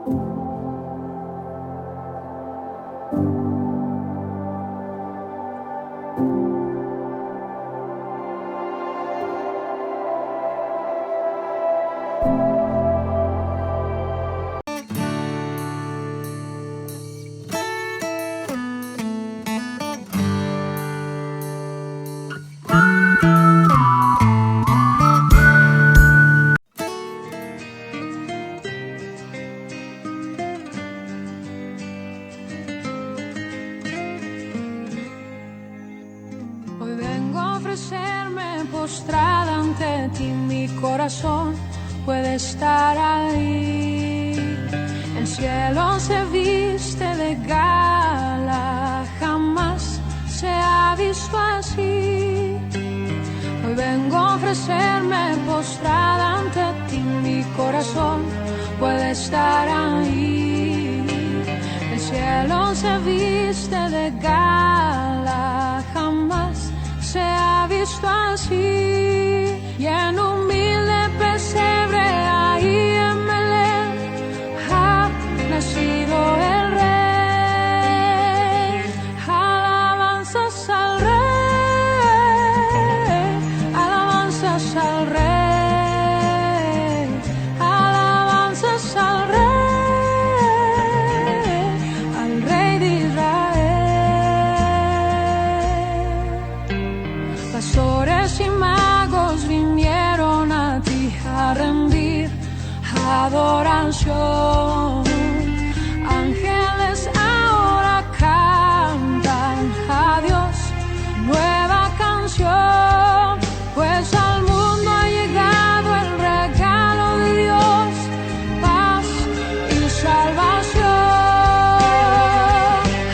Hoy vengo a ofrecerme postrada ante ti, mi corazón puede estar ahí. El cielo se viste de gala, jamás se ha visto así. Hoy vengo a ofrecerme postrada ante ti, mi corazón puede estar ahí. El cielo se viste de gala, jamás se ha visto así. Y en humilde pesebre ahí en Belén ha nacido el Rey. Alabanzas al Rey, alabanzas al Rey, alabanzas al Rey de Israel. Pastores y magos vinieron a ti a rendir adoración. Ángeles ahora cantan a Dios nueva canción, pues al mundo ha llegado el regalo de Dios, paz y salvación.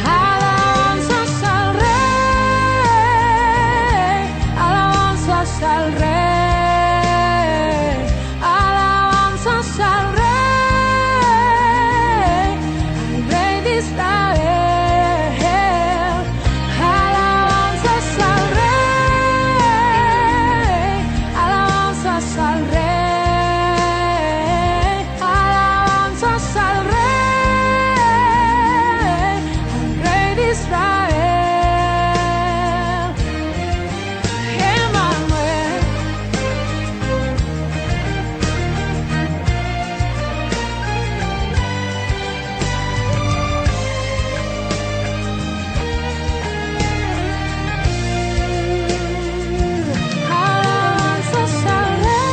Alabanzas al Rey, alabanzas al Rey, alabanzas al Rey de Israel. Alabanzas al Rey, alabanzas al Rey, alabanzas al Rey de Israel. Emmanuel. Alabanzas al Rey,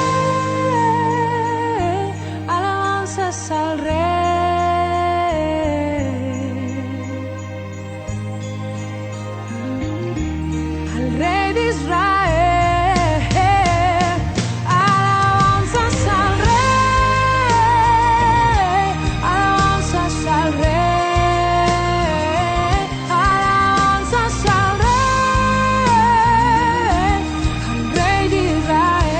alabanzas al Rey, al Rey de Israel. Alabanzas al Rey, alabanzas al Rey, alabanzas al Rey de Israel.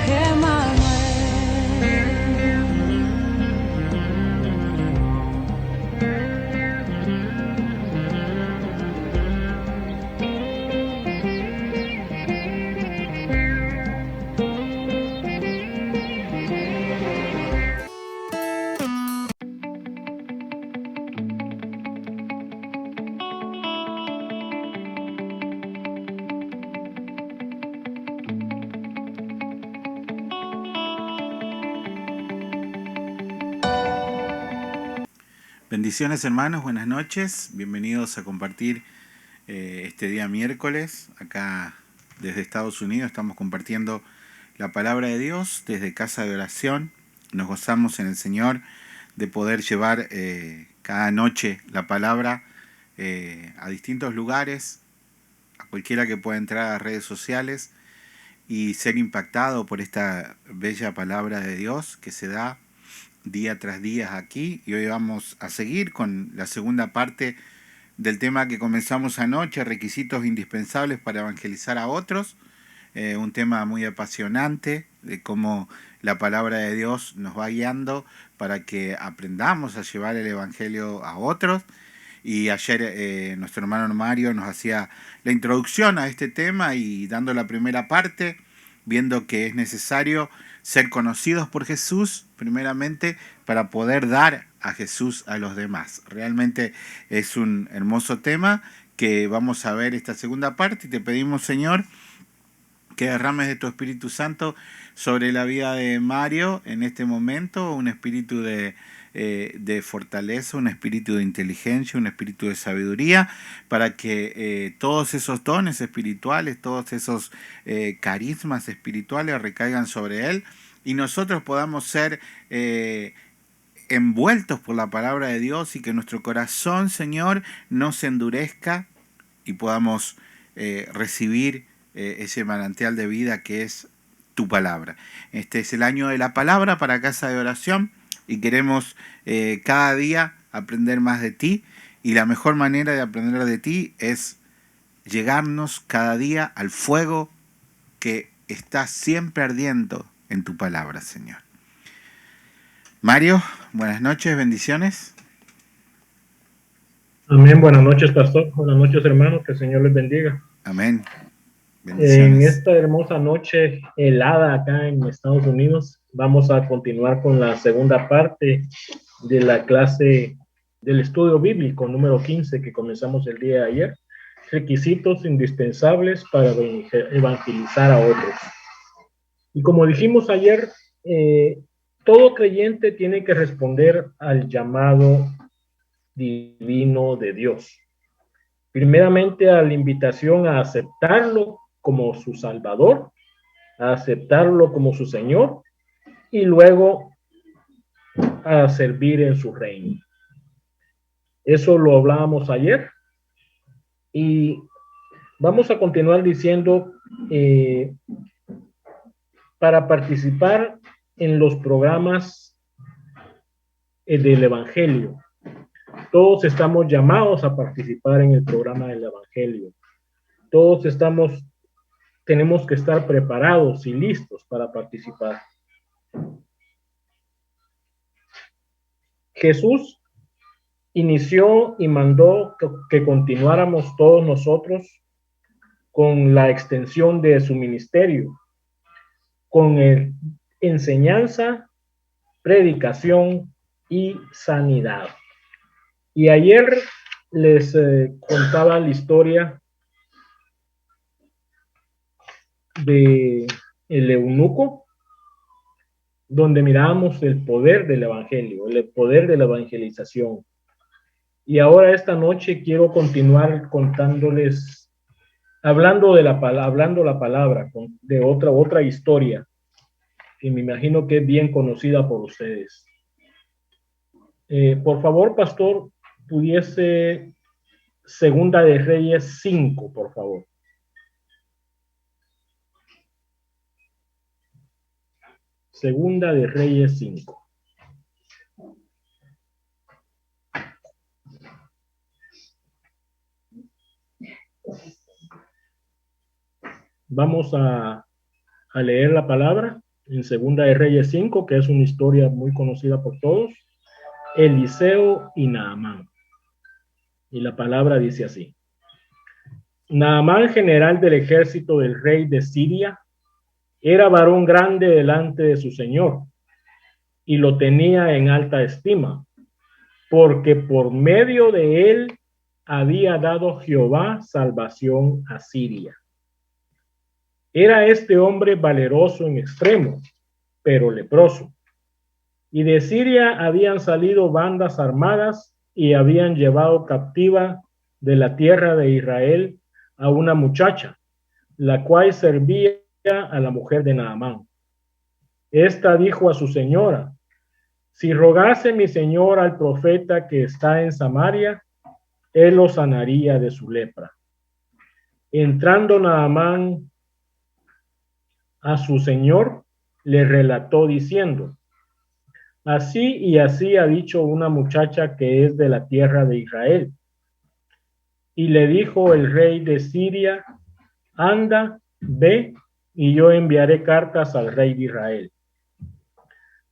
Emmanuel. Bendiciones hermanos, buenas noches, bienvenidos a compartir este día miércoles. Acá desde Estados Unidos estamos compartiendo la palabra de Dios desde Casa de Oración. Nos gozamos en el Señor de poder llevar cada noche la palabra a distintos lugares, a cualquiera que pueda entrar a redes sociales y ser impactado por esta bella palabra de Dios que se da día tras día aquí. Y hoy vamos a seguir con la segunda parte del tema que comenzamos anoche, requisitos indispensables para evangelizar a otros. Un tema muy apasionante de cómo la palabra de Dios nos va guiando para que aprendamos a llevar el evangelio a otros. Y ayer nuestro hermano Mario nos hacía la introducción a este tema y dando la primera parte viendo que es necesario ser conocidos por Jesús, primeramente, para poder dar a Jesús a los demás. Realmente es un hermoso tema que vamos a ver esta segunda parte y te pedimos, Señor, que derrames de tu Espíritu Santo sobre la vida de Mario en este momento, un espíritu de fortaleza, un espíritu de inteligencia, un espíritu de sabiduría, para que todos esos dones espirituales, todos esos carismas espirituales recaigan sobre él y nosotros podamos ser envueltos por la palabra de Dios y que nuestro corazón, Señor, no se endurezca y podamos recibir ese manantial de vida que es tu palabra. Este es el año de la palabra para Casa de Oración y queremos cada día aprender más de ti, y la mejor manera de aprender de ti es llegarnos cada día al fuego que está siempre ardiendo en tu palabra, Señor. Mario, buenas noches, bendiciones. Amén, buenas noches, pastor, buenas noches, hermanos, que el Señor les bendiga. Amén. En esta hermosa noche helada acá en Estados Unidos, vamos a continuar con la segunda parte de la clase del estudio bíblico número 15 que comenzamos el día de ayer. Requisitos indispensables para evangelizar a otros. Y como dijimos ayer, todo creyente tiene que responder al llamado divino de Dios. Primeramente, a la invitación a aceptarlo como su Salvador, a aceptarlo como su Señor, y luego a servir en su reino. Eso lo hablábamos ayer, y vamos a continuar diciendo, para participar en los programas del Evangelio. Todos estamos llamados a participar en el programa del Evangelio. Todos tenemos que estar preparados y listos para participar. Jesús inició y mandó que continuáramos todos nosotros con la extensión de su ministerio, con enseñanza, predicación y sanidad. Y ayer les contaba la historia de el eunuco, donde mirábamos el poder del evangelio, el poder de la evangelización. Y ahora esta noche quiero continuar contándoles, hablando la palabra de otra historia que me imagino que es bien conocida por ustedes. Por favor, pastor, pudiese Segunda de Reyes 5, por favor. Segunda de Reyes 5. Vamos a leer la palabra en Segunda de Reyes 5, que es una historia muy conocida por todos. Eliseo y Naamán. Y la palabra dice así: Naamán, general del ejército del rey de Siria, era varón grande delante de su señor, y lo tenía en alta estima, porque por medio de él había dado Jehová salvación a Siria. Era este hombre valeroso en extremo, pero leproso. Y de Siria habían salido bandas armadas y habían llevado captiva de la tierra de Israel a una muchacha, la cual servía a la mujer de Naamán. Esta dijo a su señora: si rogase mi señor al profeta que está en Samaria, él lo sanaría de su lepra. Entrando Naamán a su señor, le relató diciendo: así y así ha dicho una muchacha que es de la tierra de Israel. Y le dijo el rey de Siria: anda, ve, y yo enviaré cartas al rey de Israel.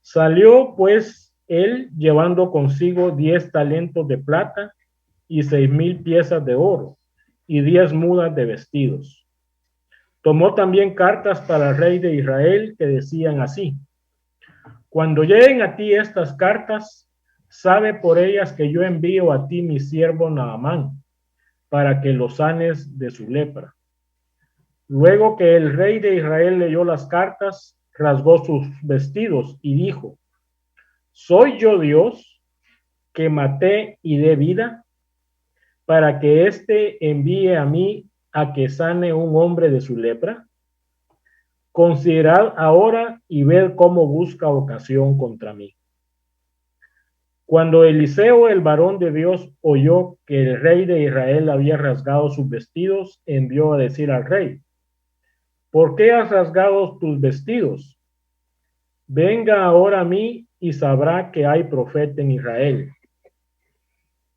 Salió pues él llevando consigo 10 talentos de plata y 6,000 piezas de oro y 10 mudas de vestidos. Tomó también cartas para el rey de Israel que decían así: cuando lleguen a ti estas cartas, sabe por ellas que yo envío a ti mi siervo Naamán, para que lo sanes de su lepra. Luego que el rey de Israel leyó las cartas, rasgó sus vestidos y dijo: ¿soy yo Dios que maté y dé vida, para que éste envíe a mí a que sane un hombre de su lepra? Considerad ahora y ved cómo busca ocasión contra mí. Cuando Eliseo, el varón de Dios, oyó que el rey de Israel había rasgado sus vestidos, envió a decir al rey: ¿por qué has rasgado tus vestidos? Venga ahora a mí y sabrá que hay profeta en Israel.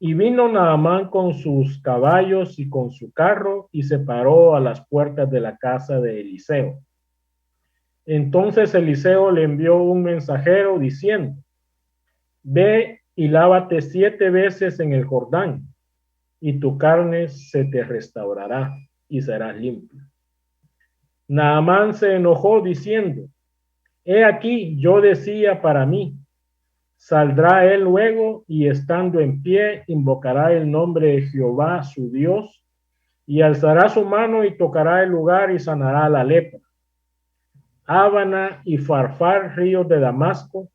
Y vino Naamán con sus caballos y con su carro y se paró a las puertas de la casa de Eliseo. Entonces Eliseo le envió un mensajero diciendo: ve y lávate 7 veces en el Jordán, y tu carne se te restaurará y serás limpio. Naamán se enojó diciendo: he aquí, yo decía para mí, saldrá él luego y estando en pie invocará el nombre de Jehová su Dios y alzará su mano y tocará el lugar y sanará la lepra. Ábana y Farfar, ríos de Damasco,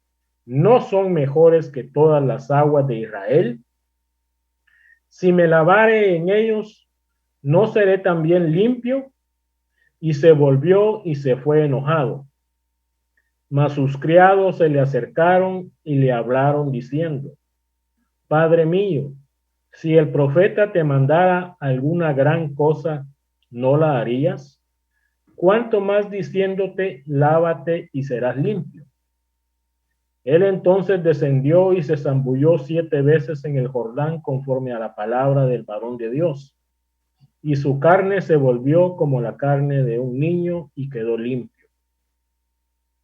¿no son mejores que todas las aguas de Israel? Si me lavare en ellos, ¿no seré también limpio? Y se volvió y se fue enojado. Mas sus criados se le acercaron y le hablaron diciendo: Padre mío, si el profeta te mandara alguna gran cosa, ¿no la harías? ¿Cuánto más diciéndote, lávate y serás limpio? Él entonces descendió y se zambulló 7 veces en el Jordán conforme a la palabra del varón de Dios. Y su carne se volvió como la carne de un niño y quedó limpio.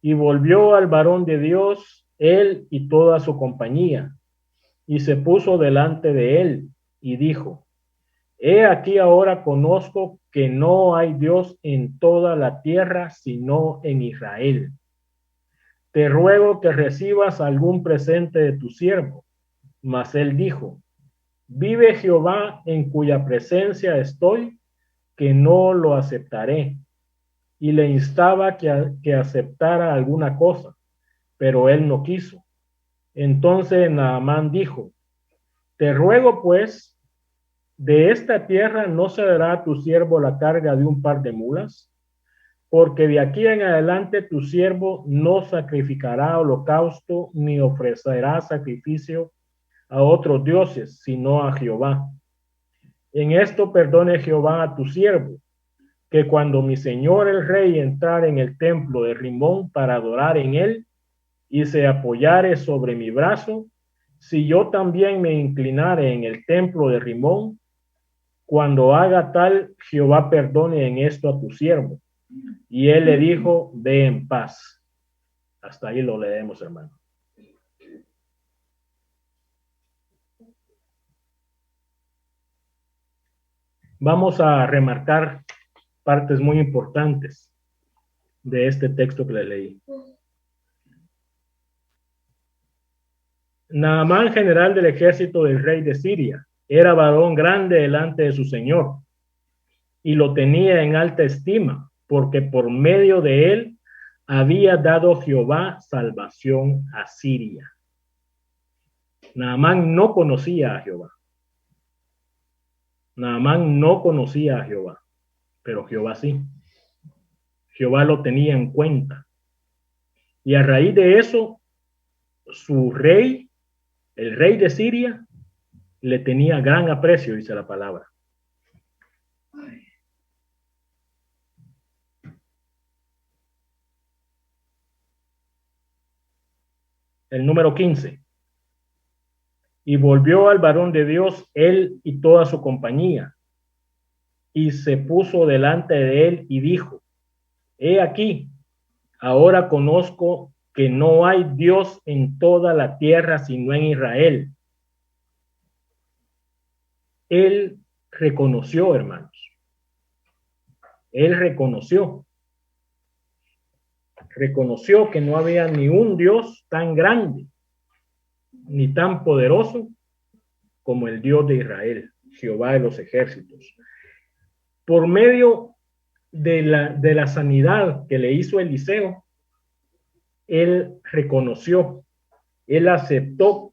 Y volvió al varón de Dios, él y toda su compañía, y se puso delante de él y dijo: he aquí ahora conozco que no hay Dios en toda la tierra sino en Israel. Te ruego que recibas algún presente de tu siervo. Mas él dijo: vive Jehová en cuya presencia estoy, que no lo aceptaré. Y le instaba que aceptara alguna cosa, pero él no quiso. Entonces Naamán dijo: te ruego pues, de esta tierra no se dará a tu siervo la carga de un par de mulas, porque de aquí en adelante tu siervo no sacrificará holocausto ni ofrecerá sacrificio a otros dioses, sino a Jehová. En esto perdone Jehová a tu siervo, que cuando mi señor el rey entrare en el templo de Rimón para adorar en él y se apoyare sobre mi brazo, si yo también me inclinare en el templo de Rimón, cuando haga tal, Jehová perdone en esto a tu siervo. Y él le dijo: ve en paz. Hasta ahí lo leemos, hermano. Vamos a remarcar partes muy importantes de este texto que le leí. Naamán, general del ejército del rey de Siria, era varón grande delante de su señor y lo tenía en alta estima, porque por medio de él había dado Jehová salvación a Siria. Naamán no conocía a Jehová. Naamán no conocía a Jehová, pero Jehová sí. Jehová lo tenía en cuenta. Y a raíz de eso, su rey, el rey de Siria, le tenía gran aprecio, dice la palabra. El número 15. Y volvió al varón de Dios, él y toda su compañía, y se puso delante de él y dijo: he aquí, ahora conozco que no hay Dios en toda la tierra sino en Israel. Él reconoció, hermanos, Él reconoció que no había ni un Dios tan grande ni tan poderoso como el Dios de Israel, Jehová de los ejércitos. Por medio de la sanidad que le hizo Eliseo, él reconoció, él aceptó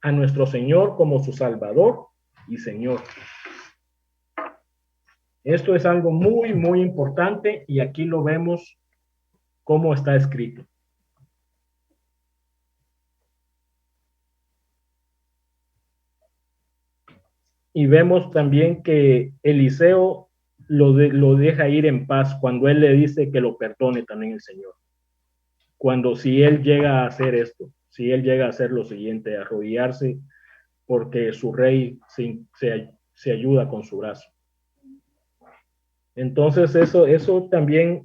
a nuestro Señor como su Salvador y Señor. Esto es algo muy, muy importante y aquí lo vemos cómo está escrito. Y vemos también que Eliseo lo deja ir en paz cuando él le dice que lo perdone también el Señor. Cuando si él llega a hacer esto, si él llega a hacer lo siguiente, arrodillarse porque su rey se ayuda con su brazo. Entonces eso también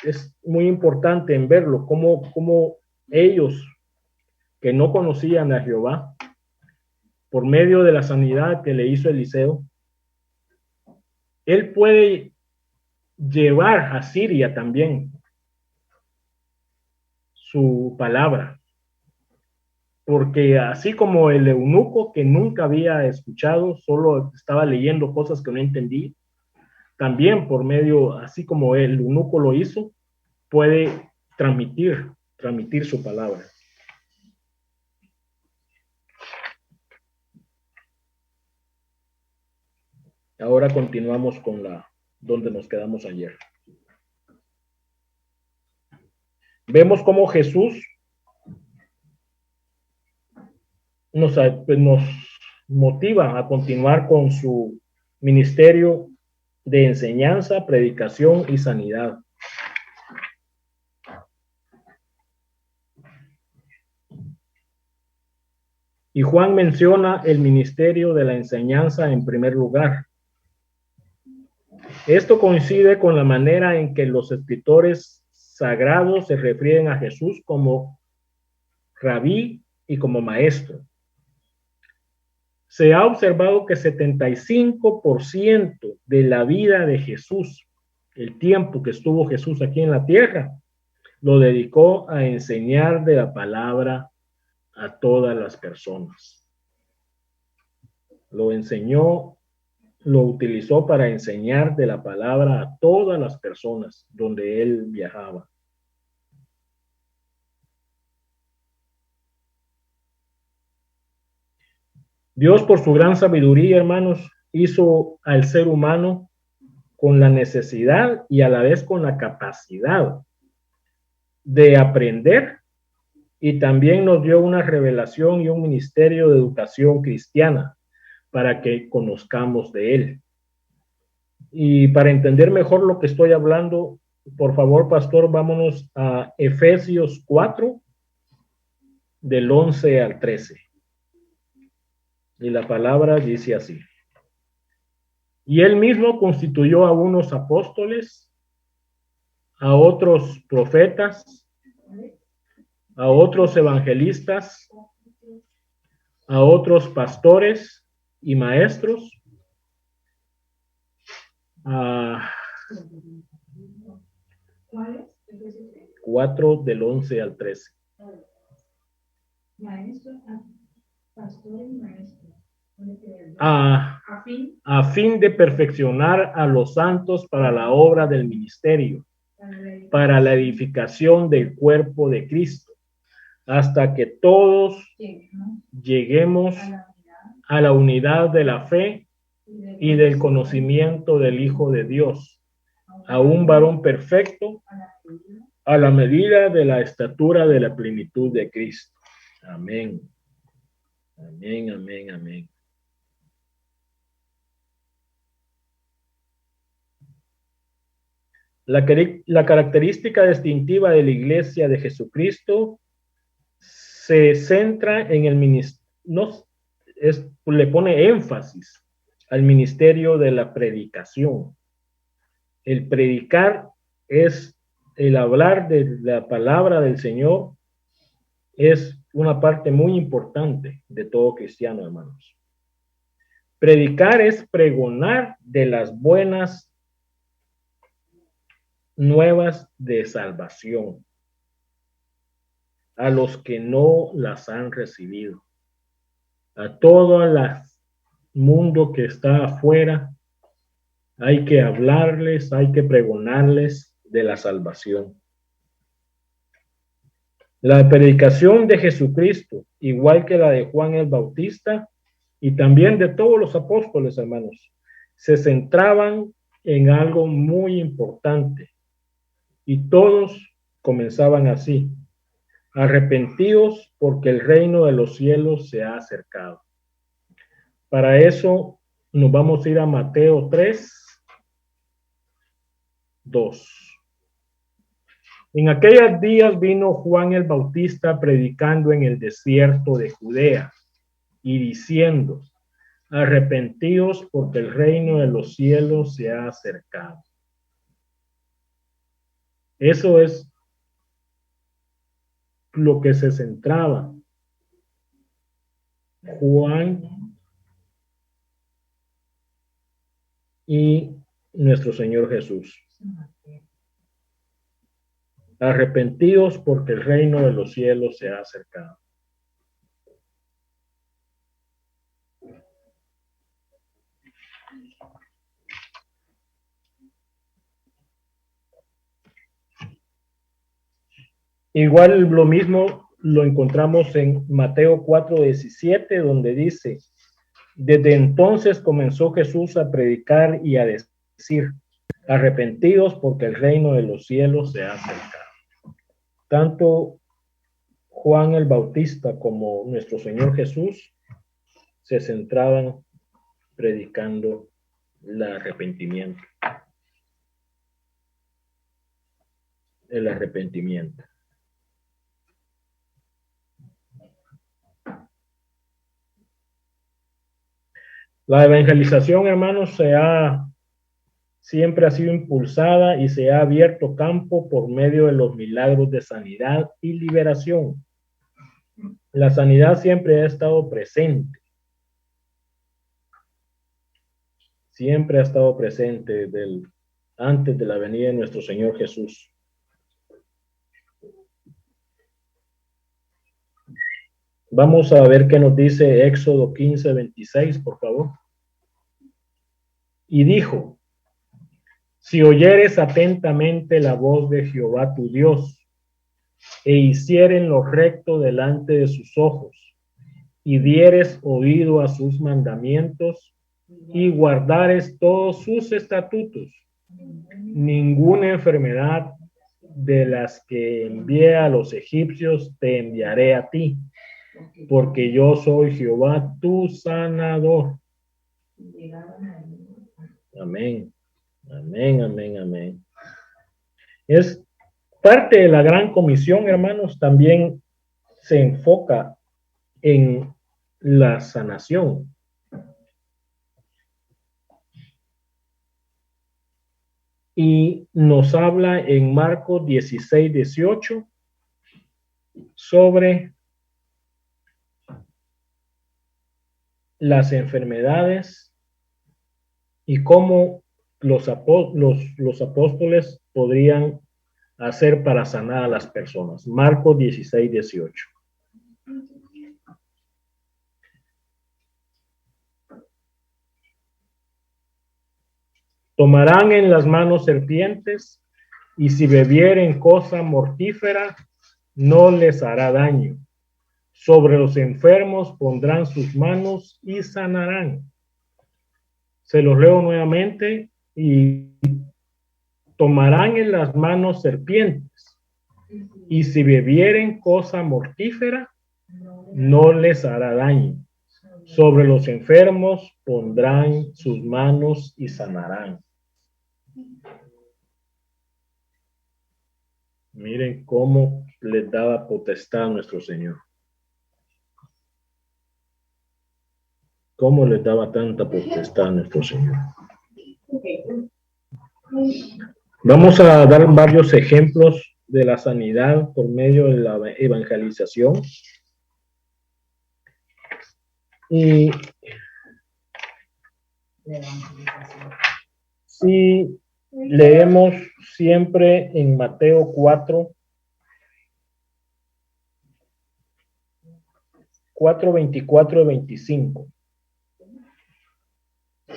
es muy importante en verlo, como ellos que no conocían a Jehová, por medio de la sanidad que le hizo Eliseo, él puede llevar a Siria también su palabra. Porque así como el eunuco que nunca había escuchado, solo estaba leyendo cosas que no entendía, también por medio, así como el eunuco lo hizo, puede transmitir su palabra. Ahora continuamos con donde nos quedamos ayer. Vemos cómo Jesús nos motiva a continuar con su ministerio de enseñanza, predicación y sanidad. Y Juan menciona el ministerio de la enseñanza en primer lugar. Esto coincide con la manera en que los escritores sagrados se refieren a Jesús como rabí y como maestro. Se ha observado que 75% de la vida de Jesús, el tiempo que estuvo Jesús aquí en la tierra, lo dedicó a enseñar de la palabra a todas las personas. Lo enseñó, lo utilizó para enseñar de la palabra a todas las personas donde él viajaba. Dios, por su gran sabiduría, hermanos, hizo al ser humano con la necesidad y a la vez con la capacidad de aprender, y también nos dio una revelación y un ministerio de educación cristiana para que conozcamos de él. Y para entender mejor lo que estoy hablando, por favor, pastor, vámonos a Efesios 4, del 11 al 13. Y la palabra dice así: y él mismo constituyó a unos apóstoles, a otros profetas, a otros evangelistas, a otros pastores y maestros, 4 del 11 al 13. Maestro, pastor y maestro. A fin de perfeccionar a los santos para la obra del ministerio, para la edificación del cuerpo de Cristo, hasta que todos lleguemos a la unidad de la fe y del conocimiento del Hijo de Dios, a un varón perfecto, a la medida de la estatura de la plenitud de Cristo. Amén. Amén, amén, amén. La característica distintiva de la Iglesia de Jesucristo se centra en el ministerio, le pone énfasis al ministerio de la predicación. El predicar es el hablar de la palabra del Señor, es una parte muy importante de todo cristiano, hermanos. Predicar es pregonar de las buenas nuevas de salvación a los que no las han recibido. A todo el mundo que está afuera hay que hablarles, hay que pregonarles de la salvación. La predicación de Jesucristo, igual que la de Juan el Bautista y también de todos los apóstoles, hermanos, se centraban en algo muy importante y todos comenzaban así: arrepentíos porque el reino de los cielos se ha acercado. Para eso nos vamos a ir a Mateo 3:2. En aquellos días vino Juan el Bautista predicando en el desierto de Judea y diciendo: arrepentíos porque el reino de los cielos se ha acercado. Eso es lo que se centraba Juan y nuestro Señor Jesús. Arrepentíos porque el reino de los cielos se ha acercado. Igual lo mismo lo encontramos en Mateo 4:17, donde dice: desde entonces comenzó Jesús a predicar y a decir: arrepentidos porque el reino de los cielos se ha acercado. Tanto Juan el Bautista como nuestro Señor Jesús se centraban predicando el arrepentimiento. El arrepentimiento. La evangelización, hermanos, siempre ha sido impulsada y se ha abierto campo por medio de los milagros de sanidad y liberación. La sanidad siempre ha estado presente. Siempre ha estado presente antes de la venida de nuestro Señor Jesús. Vamos a ver qué nos dice Éxodo 15:26, por favor. Y dijo: si oyeres atentamente la voz de Jehová tu Dios, e hicieren lo recto delante de sus ojos, y dieres oído a sus mandamientos, y guardares todos sus estatutos, ninguna enfermedad de las que envié a los egipcios te enviaré a ti, porque yo soy Jehová tu sanador. Amén. Amén, amén, amén. Es parte de la gran comisión, hermanos, también se enfoca en la sanación. Y nos habla en Marcos 16:18 sobre las enfermedades y cómo los apóstoles podrían hacer para sanar a las personas. Marcos 16:18. Tomarán en las manos serpientes, y si bebieren cosa mortífera, no les hará daño. Sobre los enfermos pondrán sus manos y sanarán. Se los leo nuevamente. Y tomarán en las manos serpientes, y si bebieren cosa mortífera, no les hará daño. Sobre los enfermos pondrán sus manos y sanarán. Miren cómo les daba potestad a nuestro Señor. Cómo les daba tanta potestad a nuestro Señor. Vamos a dar varios ejemplos de la sanidad por medio de la evangelización. Y si Leemos siempre en Mateo 4, 24 y 25.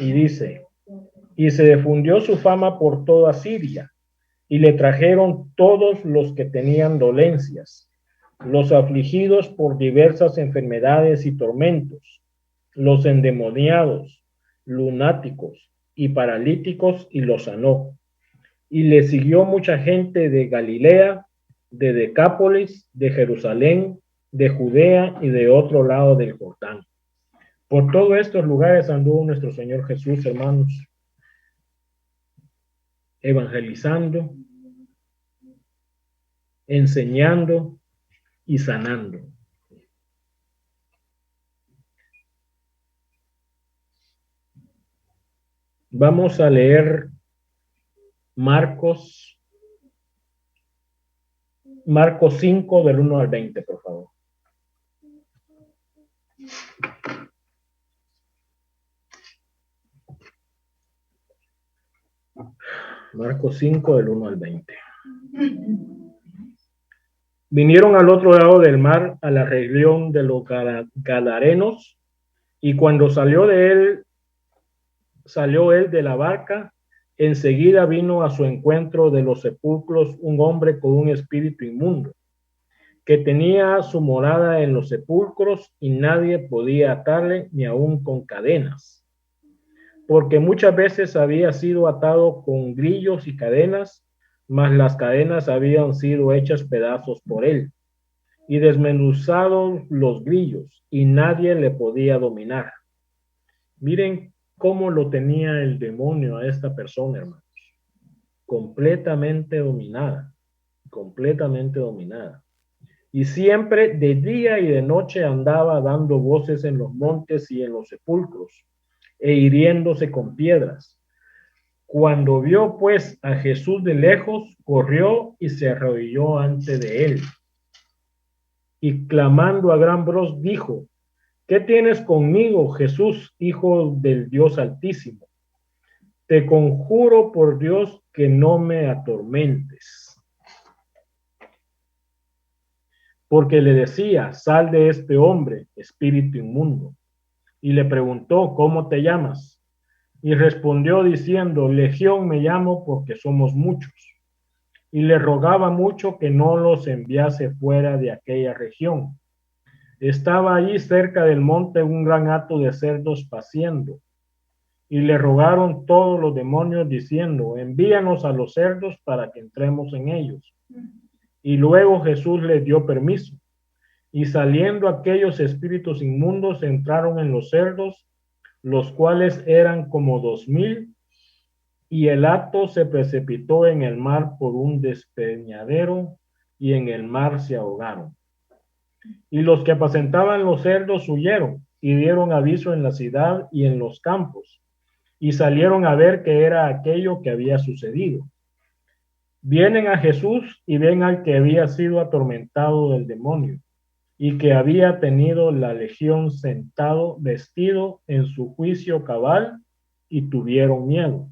Y dice, y se difundió su fama por toda Siria, y le trajeron todos los que tenían dolencias, los afligidos por diversas enfermedades y tormentos, los endemoniados, lunáticos y paralíticos, y los sanó. Y le siguió mucha gente de Galilea, de Decápolis, de Jerusalén, de Judea y de otro lado del Jordán. Por todos estos lugares anduvo nuestro Señor Jesús, hermanos, evangelizando, enseñando y sanando. Vamos a leer Marcos 5 del 1 al 20, por favor. Marcos 5 del 1 al 20. Vinieron al otro lado del mar, a la región de los Gadarenos, y cuando salió él de la barca, enseguida vino a su encuentro de los sepulcros un hombre con un espíritu inmundo, que tenía su morada en los sepulcros, y nadie podía atarle ni aun con cadenas, porque muchas veces había sido atado con grillos y cadenas, mas las cadenas habían sido hechas pedazos por él, y desmenuzados los grillos, y nadie le podía dominar. Miren cómo lo tenía el demonio a esta persona, hermanos. Completamente dominada, completamente dominada. Y siempre de día y de noche andaba dando voces en los montes y en los sepulcros, e hiriéndose con piedras. Cuando vio pues a Jesús de lejos, corrió y se arrodilló ante de él. Y clamando a gran voz dijo, ¿qué tienes conmigo, Jesús, Hijo del Dios Altísimo? Te conjuro por Dios que no me atormentes. Porque le decía, sal de este hombre, espíritu inmundo. Y le preguntó, ¿cómo te llamas? Y respondió diciendo, Legión me llamo porque somos muchos. Y le rogaba mucho que no los enviase fuera de aquella región. Estaba allí cerca del monte un gran hato de cerdos paciendo. Y le rogaron todos los demonios diciendo, envíanos a los cerdos para que entremos en ellos. Y luego Jesús les dio permiso. Y saliendo aquellos espíritus inmundos entraron en los cerdos, los cuales eran como 2000, y el hato se precipitó en el mar por un despeñadero, y en el mar se ahogaron. Y los que apacentaban los cerdos huyeron, y dieron aviso en la ciudad y en los campos, y salieron a ver qué era aquello que había sucedido. Vienen a Jesús y ven al que había sido atormentado del demonio, y que había tenido la legión sentado, vestido en su juicio cabal, y tuvieron miedo.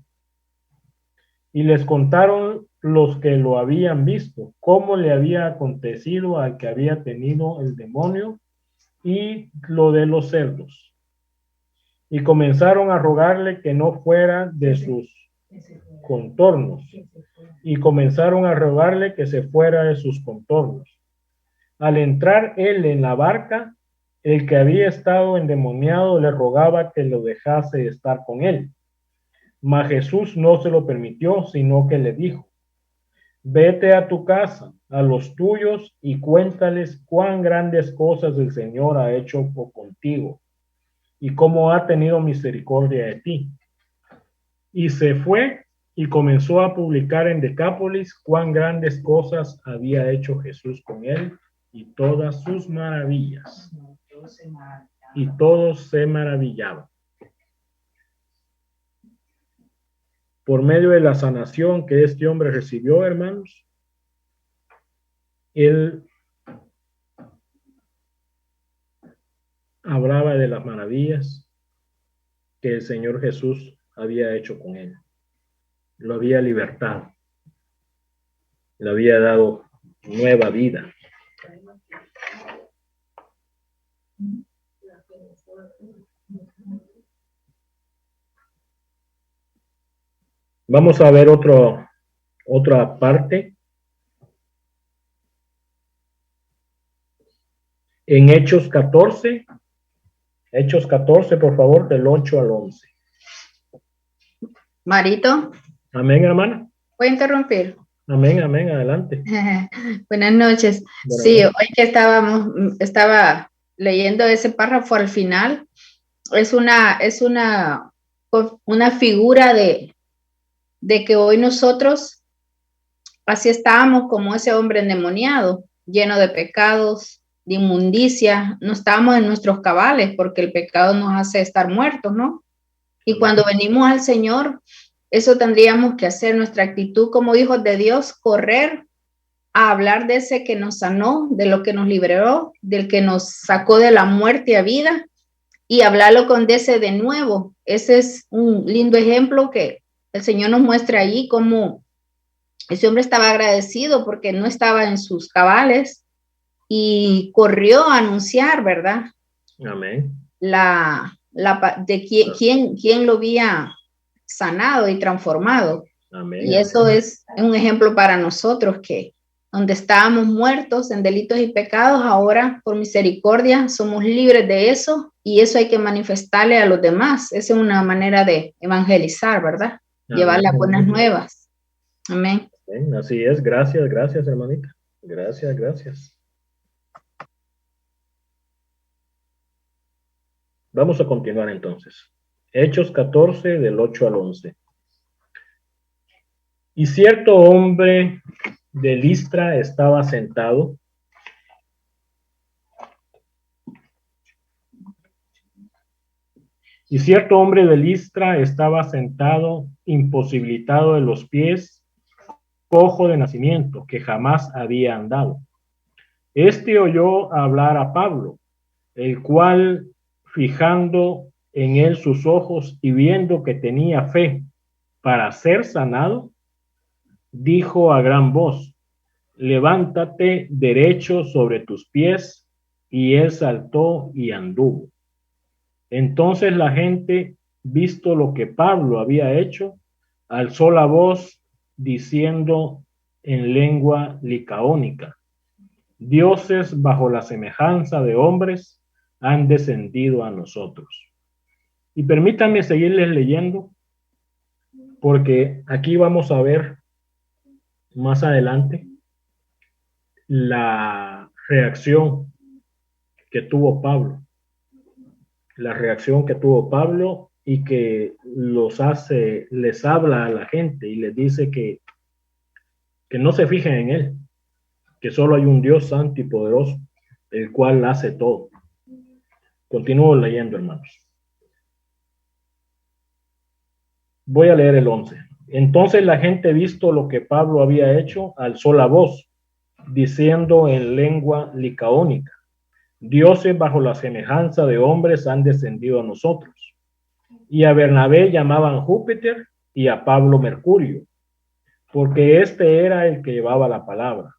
Y les contaron los que lo habían visto, cómo le había acontecido al que había tenido el demonio y lo de los cerdos. Y comenzaron a rogarle que no fuera de sus contornos. Y comenzaron a rogarle que se fuera de sus contornos. Al entrar él en la barca, el que había estado endemoniado le rogaba que lo dejase estar con él. Mas Jesús no se lo permitió, sino que le dijo, vete a tu casa, a los tuyos, y cuéntales cuán grandes cosas el Señor ha hecho contigo, y cómo ha tenido misericordia de ti. Y se fue y comenzó a publicar en Decápolis cuán grandes cosas había hecho Jesús con él, y todas sus maravillas. Y todos se maravillaban. Por medio de la sanación que este hombre recibió, hermanos, él hablaba de las maravillas que el Señor Jesús había hecho con él. lo había libertado, le había dado nueva vida. Vamos a ver otra parte. En Hechos 14, por favor, del 8 al 11. Marito, Amén, hermana. ¿puedo interrumpir? Amén, amén, adelante. Buenas noches. Buenas Sí, noches. hoy que estaba leyendo ese párrafo al final, es una figura de que hoy nosotros así estábamos como ese hombre endemoniado, lleno de pecados, de inmundicia, no estábamos en nuestros cabales porque el pecado nos hace estar muertos, ¿no? Y cuando venimos al Señor, eso tendríamos que hacer, nuestra actitud como hijos de Dios, correr a hablar de ese que nos sanó, de lo que nos liberó, del que nos sacó de la muerte a vida, y hablarlo con ese de nuevo. Ese es un lindo ejemplo que el Señor nos muestra allí, cómo ese hombre estaba agradecido porque no estaba en sus cabales y corrió a anunciar, ¿verdad? Amén. De quién lo había sanado y transformado. Amén. Y eso es un ejemplo para nosotros, que donde estábamos muertos en delitos y pecados, ahora por misericordia somos libres de eso, y eso hay que manifestarle a los demás. Esa es una manera de evangelizar, ¿verdad? Amén. Llevar las buenas nuevas. Amén. Amén. Así es. Gracias, gracias, hermanita. Gracias, gracias. Vamos a continuar entonces. Hechos 14, del 8 al 11. Y cierto hombre de Listra estaba sentado. Y cierto hombre de Listra estaba sentado, imposibilitado de los pies, cojo de nacimiento, que jamás había andado. Este oyó hablar a Pablo, el cual, fijando en él sus ojos y viendo que tenía fe para ser sanado, dijo a gran voz: levántate derecho sobre tus pies. Y él saltó y anduvo. Entonces la gente, visto lo que Pablo había hecho, alzó la voz diciendo en lengua licaónica: dioses bajo la semejanza de hombres han descendido a nosotros. Y permítanme seguirles leyendo, porque aquí vamos a ver más adelante la reacción que tuvo Pablo. La reacción que tuvo Pablo, y que les habla a la gente y les dice que no se fijen en él, que solo hay un Dios santo y poderoso, el cual hace todo. Continúo leyendo, hermanos. Voy a leer el 11. Entonces la gente, visto lo que Pablo había hecho, alzó la voz, diciendo en lengua licaónica: dioses bajo la semejanza de hombres han descendido a nosotros. Y a Bernabé llamaban Júpiter y a Pablo Mercurio, porque este era el que llevaba la palabra.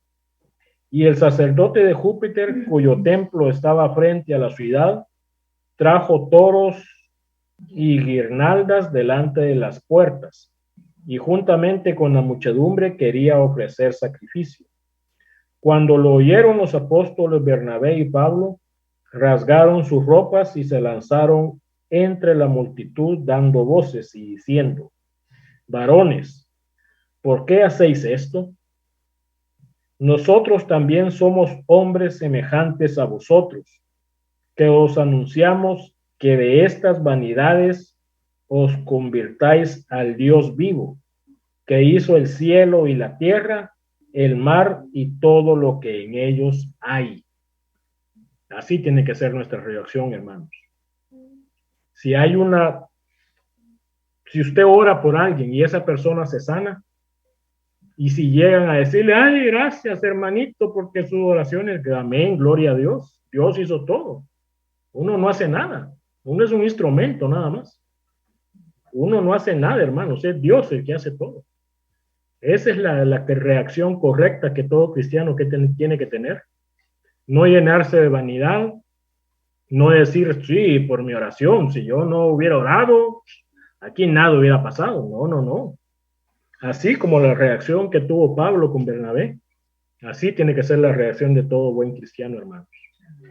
Y el sacerdote de Júpiter, cuyo templo estaba frente a la ciudad, trajo toros y guirnaldas delante de las puertas, y juntamente con la muchedumbre quería ofrecer sacrificio. Cuando lo oyeron los apóstoles Bernabé y Pablo, rasgaron sus ropas y se lanzaron entre la multitud dando voces y diciendo: varones, ¿por qué hacéis esto? Nosotros también somos hombres semejantes a vosotros, que os anunciamos que de estas vanidades os convirtáis al Dios vivo, que hizo el cielo y la tierra, el mar y todo lo que en ellos hay. Así tiene que ser nuestra reacción, hermanos. Si usted ora por alguien y esa persona se sana, y si llegan a decirle: ay, gracias, hermanito, porque sus oraciones, amén, gloria a Dios, Dios hizo todo. Uno no hace nada, uno es un instrumento nada más. Uno no hace nada, hermanos, es Dios el que hace todo. Esa es la reacción correcta que todo cristiano tiene que tener. No llenarse de vanidad, no decir, sí, por mi oración, si yo no hubiera orado, aquí nada hubiera pasado. No, no, no. Así como la reacción que tuvo Pablo con Bernabé, así tiene que ser la reacción de todo buen cristiano, hermanos.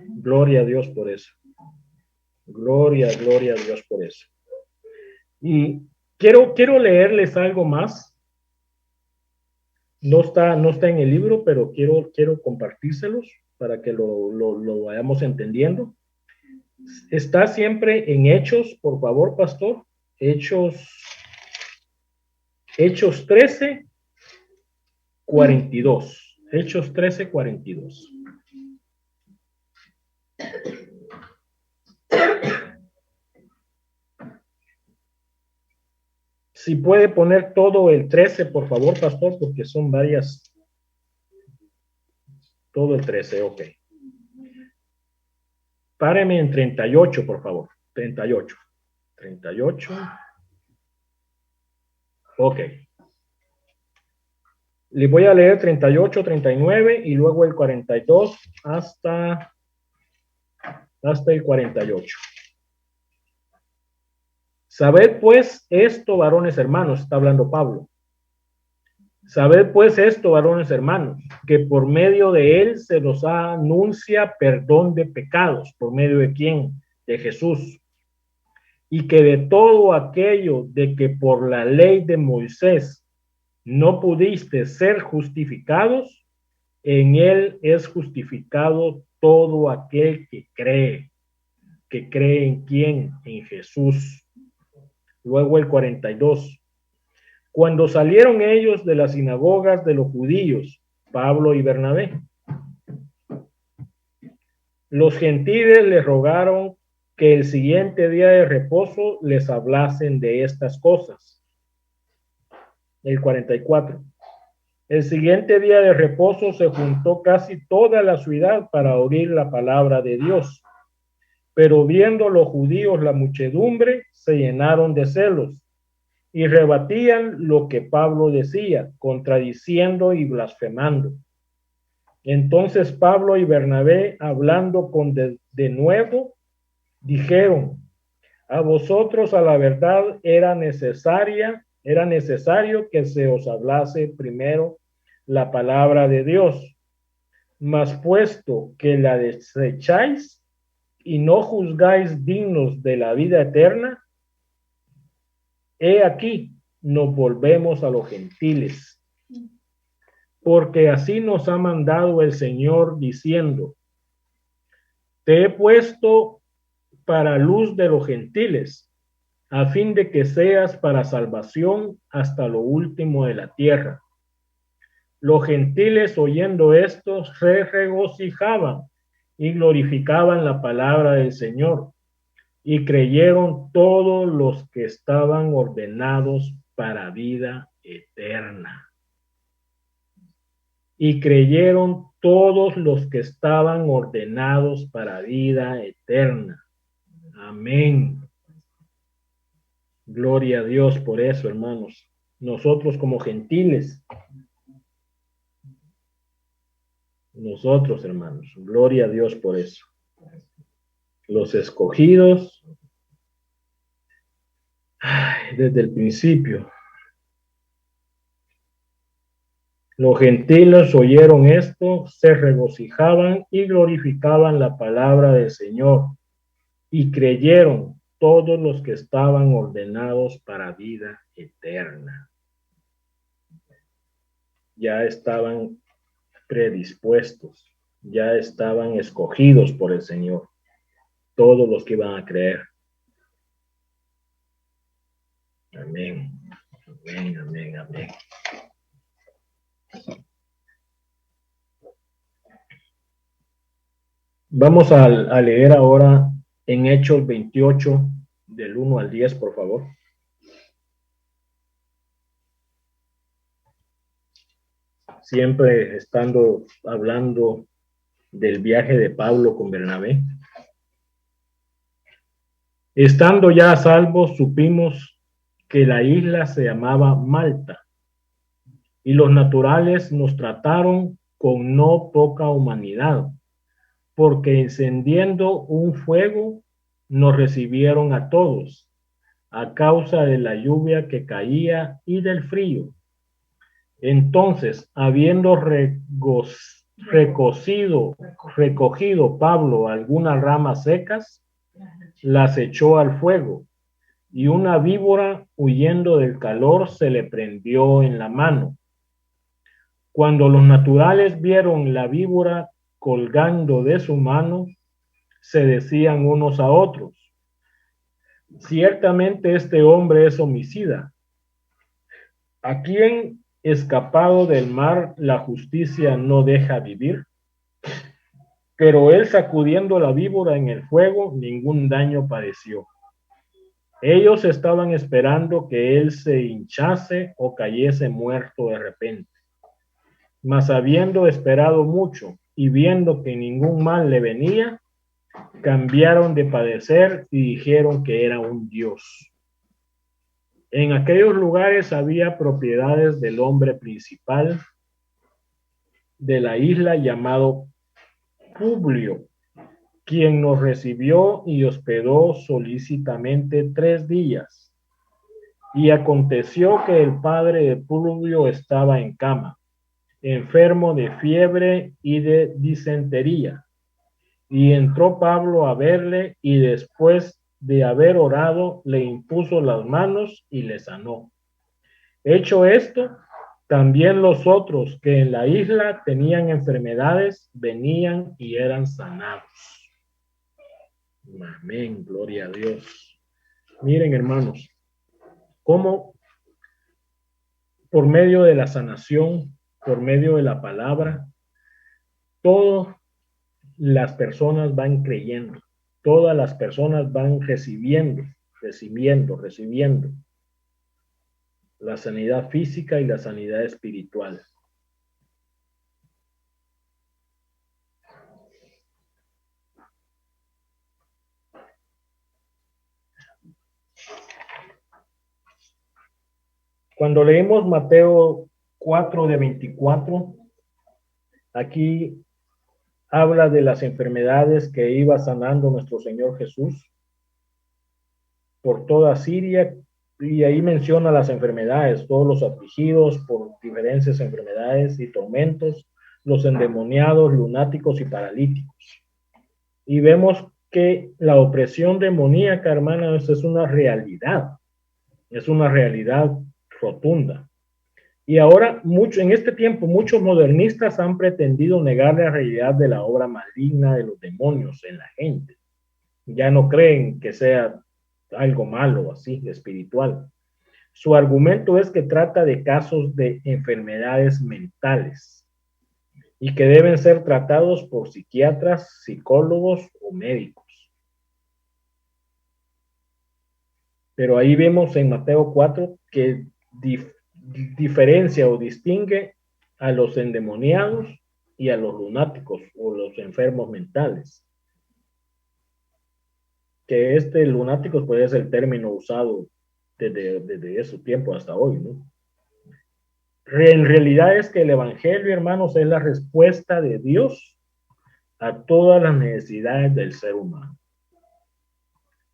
Gloria a Dios por eso. Gloria a Dios por eso. Y quiero leerles algo más. No está en el libro, pero quiero compartírselos para que lo vayamos entendiendo. Está siempre en Hechos, por favor, pastor. Hechos 13, 42. Hechos 13, 42. Si puede poner todo el 13, por favor, pastor, porque son varias. Todo el 13, ok. Páreme en 38, por favor. 38. 38. Ok. Le voy a leer 38, 39 y luego el 42 hasta el 48. Sabed pues esto, varones hermanos, está hablando Pablo. Sabed pues esto, varones hermanos, que por medio de él se nos anuncia perdón de pecados. ¿Por medio de quién? De Jesús. Y que de todo aquello de que por la ley de Moisés no pudiste ser justificados, en él es justificado todo aquel que cree. ¿Que cree en quién? En Jesús. Luego el 42. Cuando salieron ellos de las sinagogas de los judíos, Pablo y Bernabé, los gentiles les rogaron que el siguiente día de reposo les hablasen de estas cosas. El 44. El siguiente día de reposo se juntó casi toda la ciudad para oír la palabra de Dios. Pero viendo los judíos la muchedumbre, se llenaron de celos y rebatían lo que Pablo decía, contradiciendo y blasfemando. Entonces Pablo y Bernabé, hablando de nuevo, dijeron: a vosotros a la verdad era necesario que se os hablase primero la palabra de Dios, mas puesto que la desecháis y no juzgáis dignos de la vida eterna, he aquí, nos volvemos a los gentiles, porque así nos ha mandado el Señor diciendo: te he puesto para luz de los gentiles, a fin de que seas para salvación hasta lo último de la tierra. Los gentiles, oyendo esto, se regocijaban y glorificaban la palabra del Señor, y creyeron todos los que estaban ordenados para vida eterna. Y creyeron todos los que estaban ordenados para vida eterna. Amén. Gloria a Dios por eso, hermanos. Nosotros como gentiles, nosotros, hermanos, gloria a Dios por eso. Los escogidos, desde el principio. Los gentiles oyeron esto, se regocijaban y glorificaban la palabra del Señor, y creyeron todos los que estaban ordenados para vida eterna. Ya estaban predispuestos, ya estaban escogidos por el Señor, todos los que iban a creer. Amén, amén, amén, amén. Vamos a leer ahora en Hechos 28, del 1 al 10, por favor. Siempre hablando del viaje de Pablo con Bernabé. Estando ya a salvo, supimos que la isla se llamaba Malta, y los naturales nos trataron con no poca humanidad, porque encendiendo un fuego nos recibieron a todos, a causa de la lluvia que caía y del frío. Entonces, habiendo recogido Pablo algunas ramas secas, las echó al fuego, y una víbora, huyendo del calor, se le prendió en la mano. Cuando los naturales vieron la víbora colgando de su mano, se decían unos a otros: ciertamente este hombre es homicida. ¿A quién, escapado del mar, la justicia no deja vivir? Pero él, sacudiendo la víbora en el fuego, ningún daño padeció. Ellos estaban esperando que él se hinchase o cayese muerto de repente. Mas habiendo esperado mucho y viendo que ningún mal le venía, cambiaron de padecer y dijeron que era un dios. En aquellos lugares había propiedades del hombre principal de la isla llamado Publio, quien nos recibió y hospedó solícitamente 3 días. Y aconteció que el padre de Publio estaba en cama, enfermo de fiebre y de disentería. Y entró Pablo a verle, y después de haber orado, le impuso las manos y le sanó. Hecho esto, también los otros que en la isla tenían enfermedades venían y eran sanados. Amén, gloria a Dios. Miren, hermanos, cómo por medio de la sanación, por medio de la palabra, todas las personas van creyendo, todas las personas van recibiendo la sanidad física y la sanidad espiritual. Cuando leemos Mateo 4 de 24, aquí habla de las enfermedades que iba sanando nuestro Señor Jesús por toda Siria, y ahí menciona las enfermedades, todos los afligidos por diferentes enfermedades y tormentos, los endemoniados, lunáticos y paralíticos. Y vemos que la opresión demoníaca, hermanos, es una realidad rotunda. Y ahora, en este tiempo, muchos modernistas han pretendido negar la realidad de la obra maligna de los demonios en la gente. Ya no creen que sea algo malo así, espiritual. Su argumento es que trata de casos de enfermedades mentales y que deben ser tratados por psiquiatras, psicólogos o médicos. Pero ahí vemos en Mateo 4 que diferencia o distingue a los endemoniados y a los lunáticos o los enfermos mentales. Que lunáticos puede ser el término usado desde ese tiempo hasta hoy, ¿no? En realidad es que el evangelio, hermanos, es la respuesta de Dios a todas las necesidades del ser humano.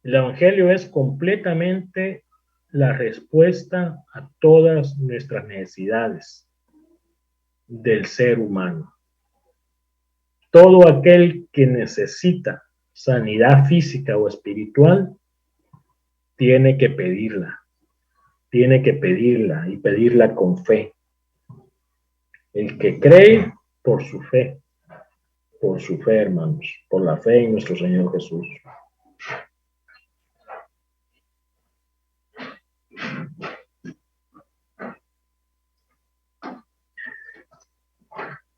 El evangelio es completamente la respuesta a todas nuestras necesidades del ser humano. Todo aquel que necesita sanidad física o espiritual tiene que pedirla y pedirla con fe. El que cree por su fe, hermanos, por la fe en nuestro Señor Jesús.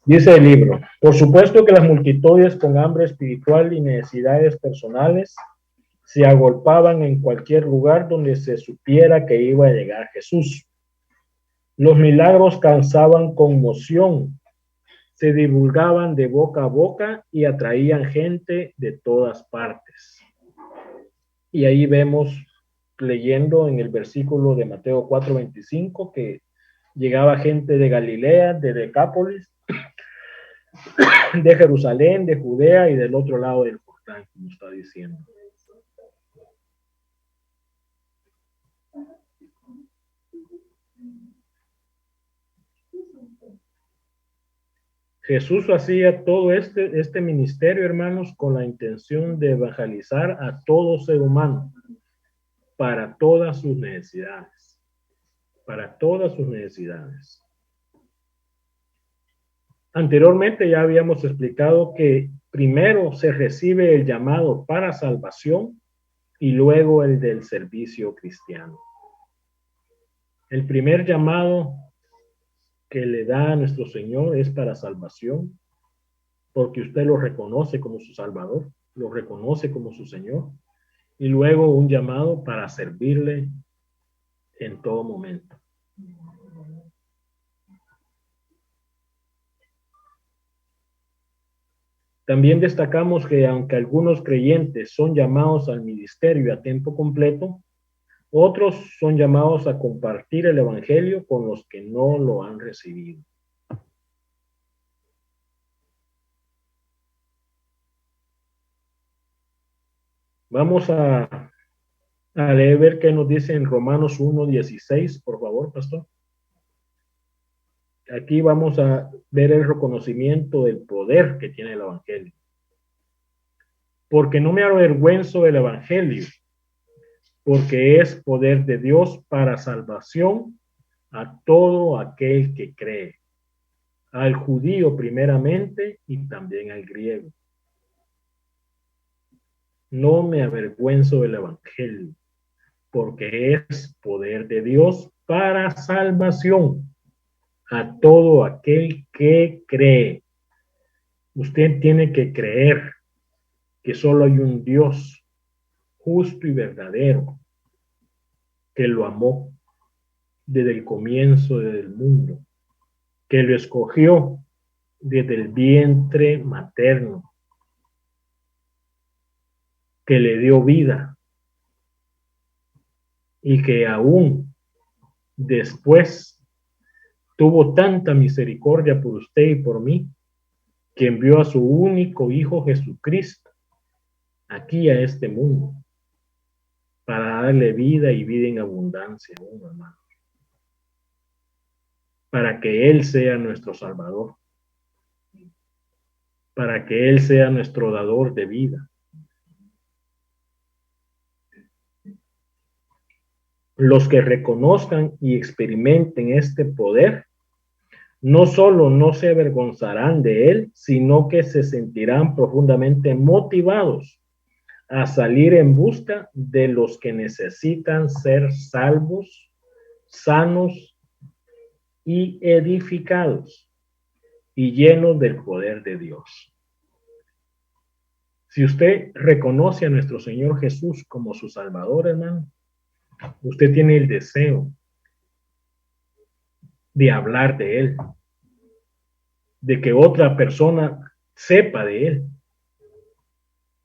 Dice el libro: por supuesto que las multitudes con hambre espiritual y necesidades personales se agolpaban en cualquier lugar donde se supiera que iba a llegar Jesús. Los milagros causaban conmoción, se divulgaban de boca a boca y atraían gente de todas partes. Y ahí vemos, leyendo en el versículo de Mateo 4:25, que Llegaba gente de Galilea, de Decápolis, de Jerusalén, de Judea y del otro lado del Jordán, como está diciendo. Jesús hacía todo este ministerio, hermanos, con la intención de evangelizar a todo ser humano para todas sus necesidades. Para todas sus necesidades. Anteriormente ya habíamos explicado que primero se recibe el llamado para salvación y luego el del servicio cristiano. El primer llamado que le da a nuestro Señor es para salvación, porque usted lo reconoce como su Salvador, lo reconoce como su Señor, y luego un llamado para servirle en todo momento. También destacamos que aunque algunos creyentes son llamados al ministerio a tiempo completo, otros son llamados a compartir el evangelio con los que no lo han recibido. Vamos a leer, ver qué nos dice en Romanos 1:16, por favor, pastor. Aquí vamos a ver el reconocimiento del poder que tiene el evangelio. Porque no me avergüenzo del evangelio, porque es poder de Dios para salvación a todo aquel que cree, al judío primeramente y también al griego. No me avergüenzo del evangelio, porque es poder de Dios para salvación a todo aquel que cree. Usted tiene que creer que solo hay un Dios justo y verdadero que lo amó desde el comienzo del mundo, que lo escogió desde el vientre materno, que le dio vida y que aún después tuvo tanta misericordia por usted y por mí, que envió a su único Hijo Jesucristo aquí a este mundo para darle vida y vida en abundancia, hermano. Para que Él sea nuestro Salvador, para que Él sea nuestro dador de vida. Los que reconozcan y experimenten este poder, no solo no se avergonzarán de Él, sino que se sentirán profundamente motivados a salir en busca de los que necesitan ser salvos, sanos y edificados y llenos del poder de Dios. Si usted reconoce a nuestro Señor Jesús como su Salvador, hermano, usted tiene el deseo de hablar de Él, de que otra persona sepa de Él,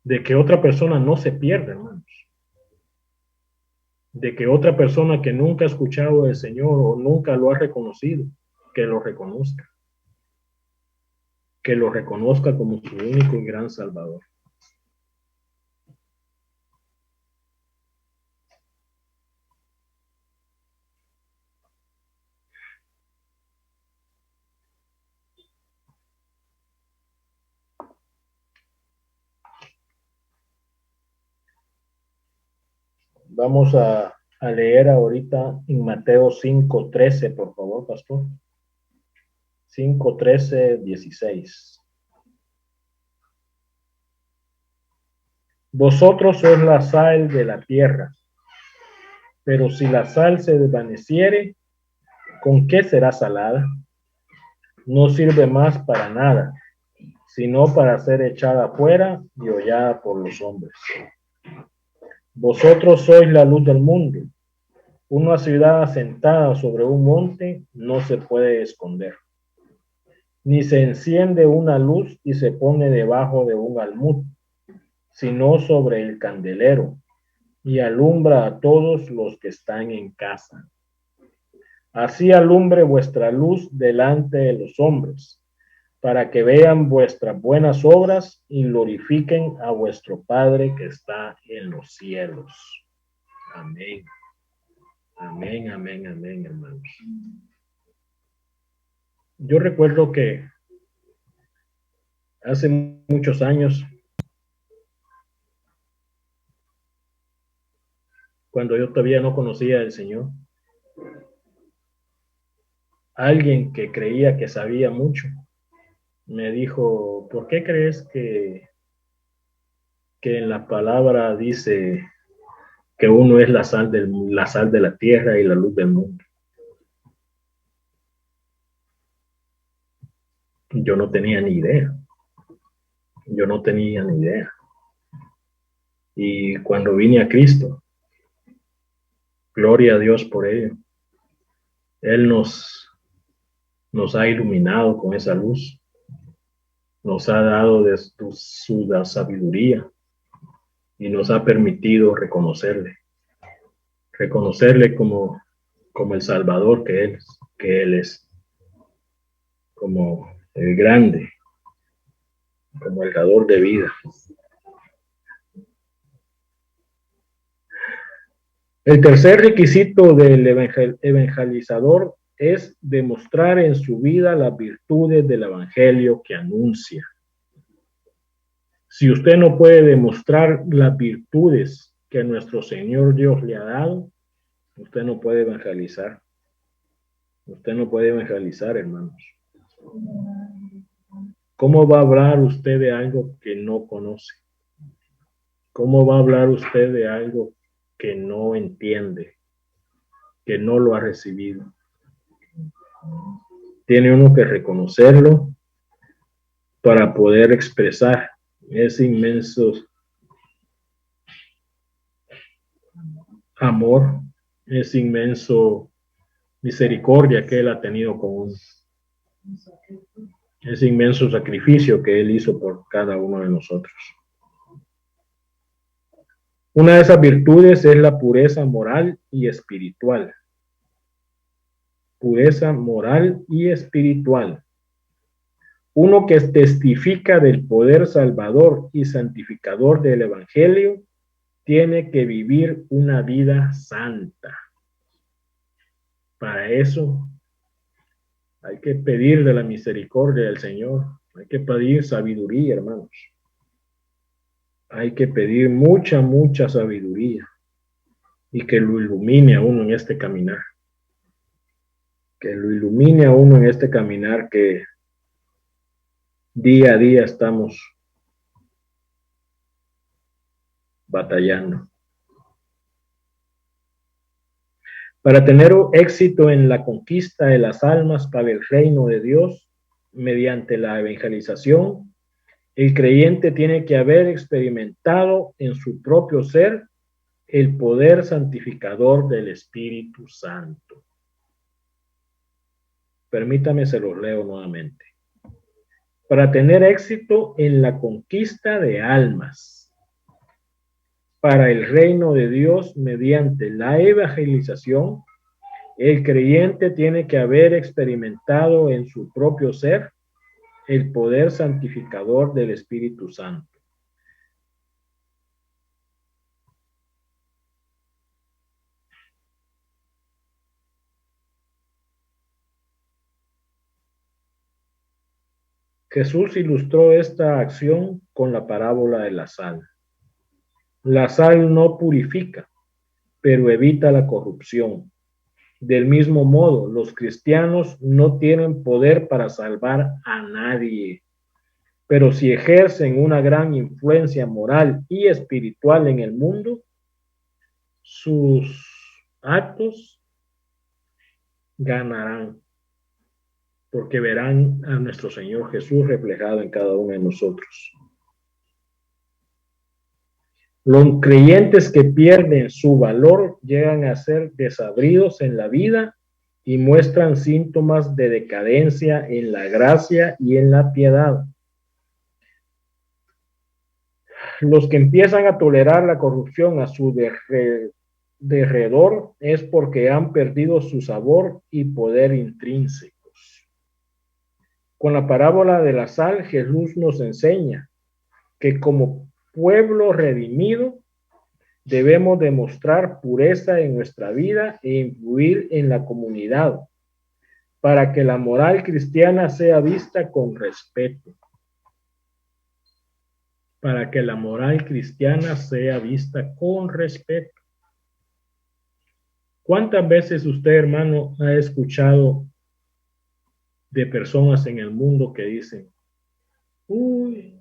de que otra persona no se pierda, hermanos, de que otra persona que nunca ha escuchado del Señor o nunca lo ha reconocido, que lo reconozca como su único y gran Salvador. Vamos a leer ahorita en Mateo 5:13, por favor, pastor. 5:13-16. Vosotros sois la sal de la tierra, pero si la sal se desvaneciere, ¿con qué será salada? No sirve más para nada, sino para ser echada afuera y hollada por los hombres. Vosotros sois la luz del mundo. Una ciudad asentada sobre un monte no se puede esconder. Ni se enciende una luz y se pone debajo de un almud, sino sobre el candelero, y alumbra a todos los que están en casa. Así alumbre vuestra luz delante de los hombres, para que vean vuestras buenas obras y glorifiquen a vuestro Padre que está en los cielos. Amén. Amén, amén, amén, hermanos. Yo recuerdo que hace muchos años, cuando yo todavía no conocía al Señor, alguien que creía que sabía mucho me dijo, ¿por qué crees que en la palabra dice que uno es la sal de la tierra y la luz del mundo? Yo no tenía ni idea. Yo no tenía ni idea. Y cuando vine a Cristo, gloria a Dios por ello, Él nos ha iluminado con esa luz, nos ha dado de su sabiduría y nos ha permitido reconocerle como el Salvador que Él es, como el grande, como el dador de vida. El tercer requisito del evangelizador es demostrar en su vida las virtudes del evangelio que anuncia. Si usted no puede demostrar las virtudes que nuestro Señor Dios le ha dado, usted no puede evangelizar. Usted no puede evangelizar, hermanos. ¿Cómo va a hablar usted de algo que no conoce? ¿Cómo va a hablar usted de algo que no entiende, que no lo ha recibido? Tiene uno que reconocerlo para poder expresar ese inmenso amor, ese inmenso misericordia que Él ha tenido con uno, ese inmenso sacrificio que Él hizo por cada uno de nosotros. Una de esas virtudes es la pureza moral y espiritual. Pureza moral y espiritual. Uno que testifica del poder salvador y santificador del Evangelio tiene que vivir una vida santa. Para eso hay que pedir de la misericordia del Señor. Hay que pedir sabiduría, hermanos. Hay que pedir mucha, mucha sabiduría y que lo ilumine a uno en este caminar. Que lo ilumine a uno en este caminar que día a día estamos batallando. Para tener éxito en la conquista de las almas para el reino de Dios, mediante la evangelización, el creyente tiene que haber experimentado en su propio ser el poder santificador del Espíritu Santo. Permítame, se los leo nuevamente. Para tener éxito en la conquista de almas para el reino de Dios mediante la evangelización, el creyente tiene que haber experimentado en su propio ser el poder santificador del Espíritu Santo. Jesús ilustró esta acción con la parábola de la sal. La sal no purifica, pero evita la corrupción. Del mismo modo, los cristianos no tienen poder para salvar a nadie, pero si ejercen una gran influencia moral y espiritual en el mundo, sus actos ganarán, porque verán a nuestro Señor Jesús reflejado en cada uno de nosotros. Los creyentes que pierden su valor llegan a ser desabridos en la vida y muestran síntomas de decadencia en la gracia y en la piedad. Los que empiezan a tolerar la corrupción a su derredor es porque han perdido su sabor y poder intrínsecos. Con la parábola de la sal, Jesús nos enseña que como pueblo redimido debemos demostrar pureza en nuestra vida e influir en la comunidad para que la moral cristiana sea vista con respeto. Para que la moral cristiana sea vista con respeto. ¿Cuántas veces usted, hermano, ha escuchado de personas en el mundo que dicen, uy,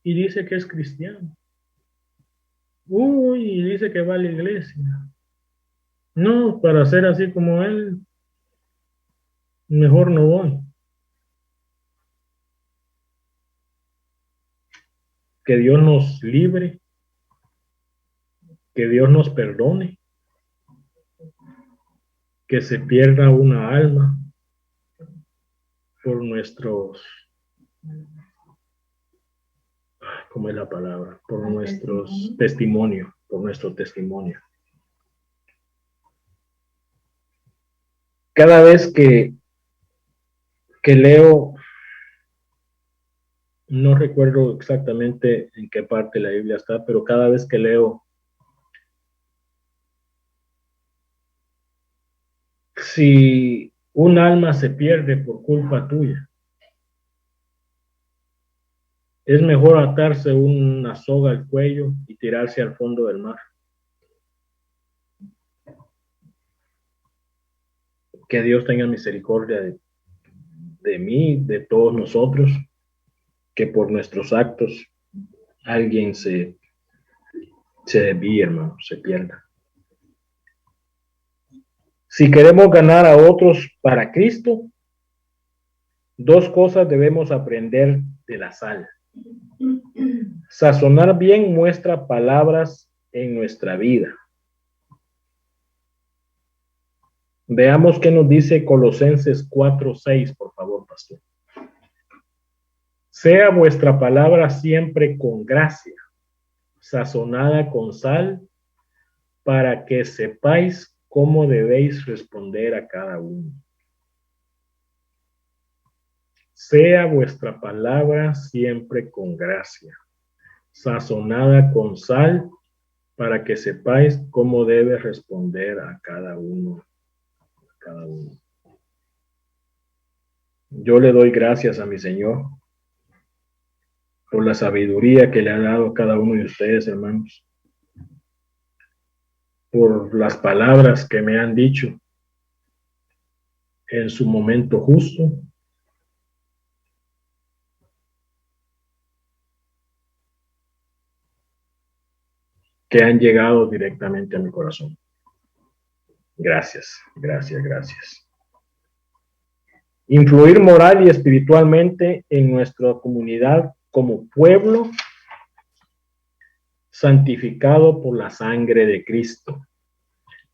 y dice que es cristiano? Uy, y dice que va a la iglesia. No, para ser así como él, mejor no voy. Que Dios nos libre, que Dios nos perdone, que se pierda una alma por nuestros, ¿cómo es la palabra? Por nuestros testimonios, por nuestro testimonio. Cada vez que leo, no recuerdo exactamente en qué parte de la Biblia está, pero cada vez que leo, si un alma se pierde por culpa tuya, es mejor atarse una soga al cuello y tirarse al fondo del mar. Que Dios tenga misericordia de mí, de todos nosotros, que por nuestros actos alguien se desvíe, hermano, se pierda. Si queremos ganar a otros para Cristo, dos cosas debemos aprender de la sal. Sazonar bien muestra palabras en nuestra vida. Veamos qué nos dice Colosenses 4:6, por favor, pastor. Sea vuestra palabra siempre con gracia, sazonada con sal, para que sepáis cómo debéis responder a cada uno. Sea vuestra palabra siempre con gracia, sazonada con sal, para que sepáis cómo debe responder a cada uno. Yo le doy gracias a mi Señor por la sabiduría que le ha dado a cada uno de ustedes, hermanos, por las palabras que me han dicho en su momento justo, que han llegado directamente a mi corazón. Gracias, gracias, gracias. Influir moral y espiritualmente en nuestra comunidad como pueblo santificado por la sangre de Cristo,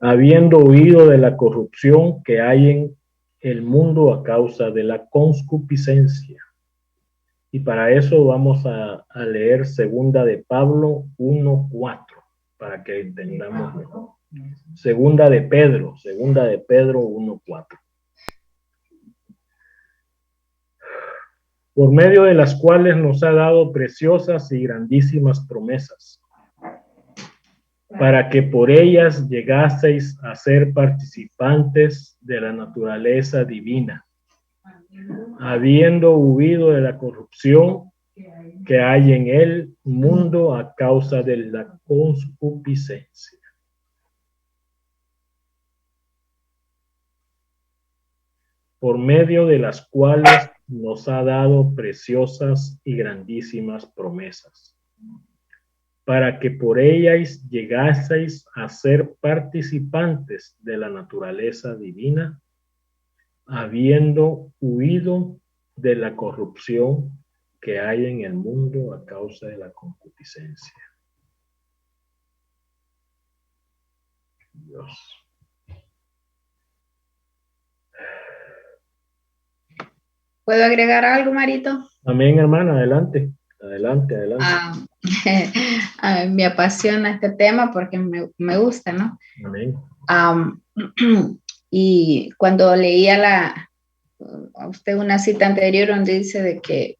habiendo huido de la corrupción que hay en el mundo a causa de la concupiscencia. Y para eso vamos a leer segunda de Pablo 1:4, para que entendamos mejor. Segunda de Pedro 1:4. Por medio de las cuales nos ha dado preciosas y grandísimas promesas, para que por ellas llegaseis a ser participantes de la naturaleza divina, habiendo huido de la corrupción que hay en el mundo a causa de la concupiscencia. Por medio de las cuales nos ha dado preciosas y grandísimas promesas, para que por ellas llegaseis a ser participantes de la naturaleza divina, habiendo huido de la corrupción que hay en el mundo a causa de la concupiscencia. Dios. ¿Puedo agregar algo, Marito? Amén, hermana, adelante, adelante, adelante. Me apasiona este tema porque me gusta, ¿no? Amén. Am, y cuando leía a usted una cita anterior donde dice de que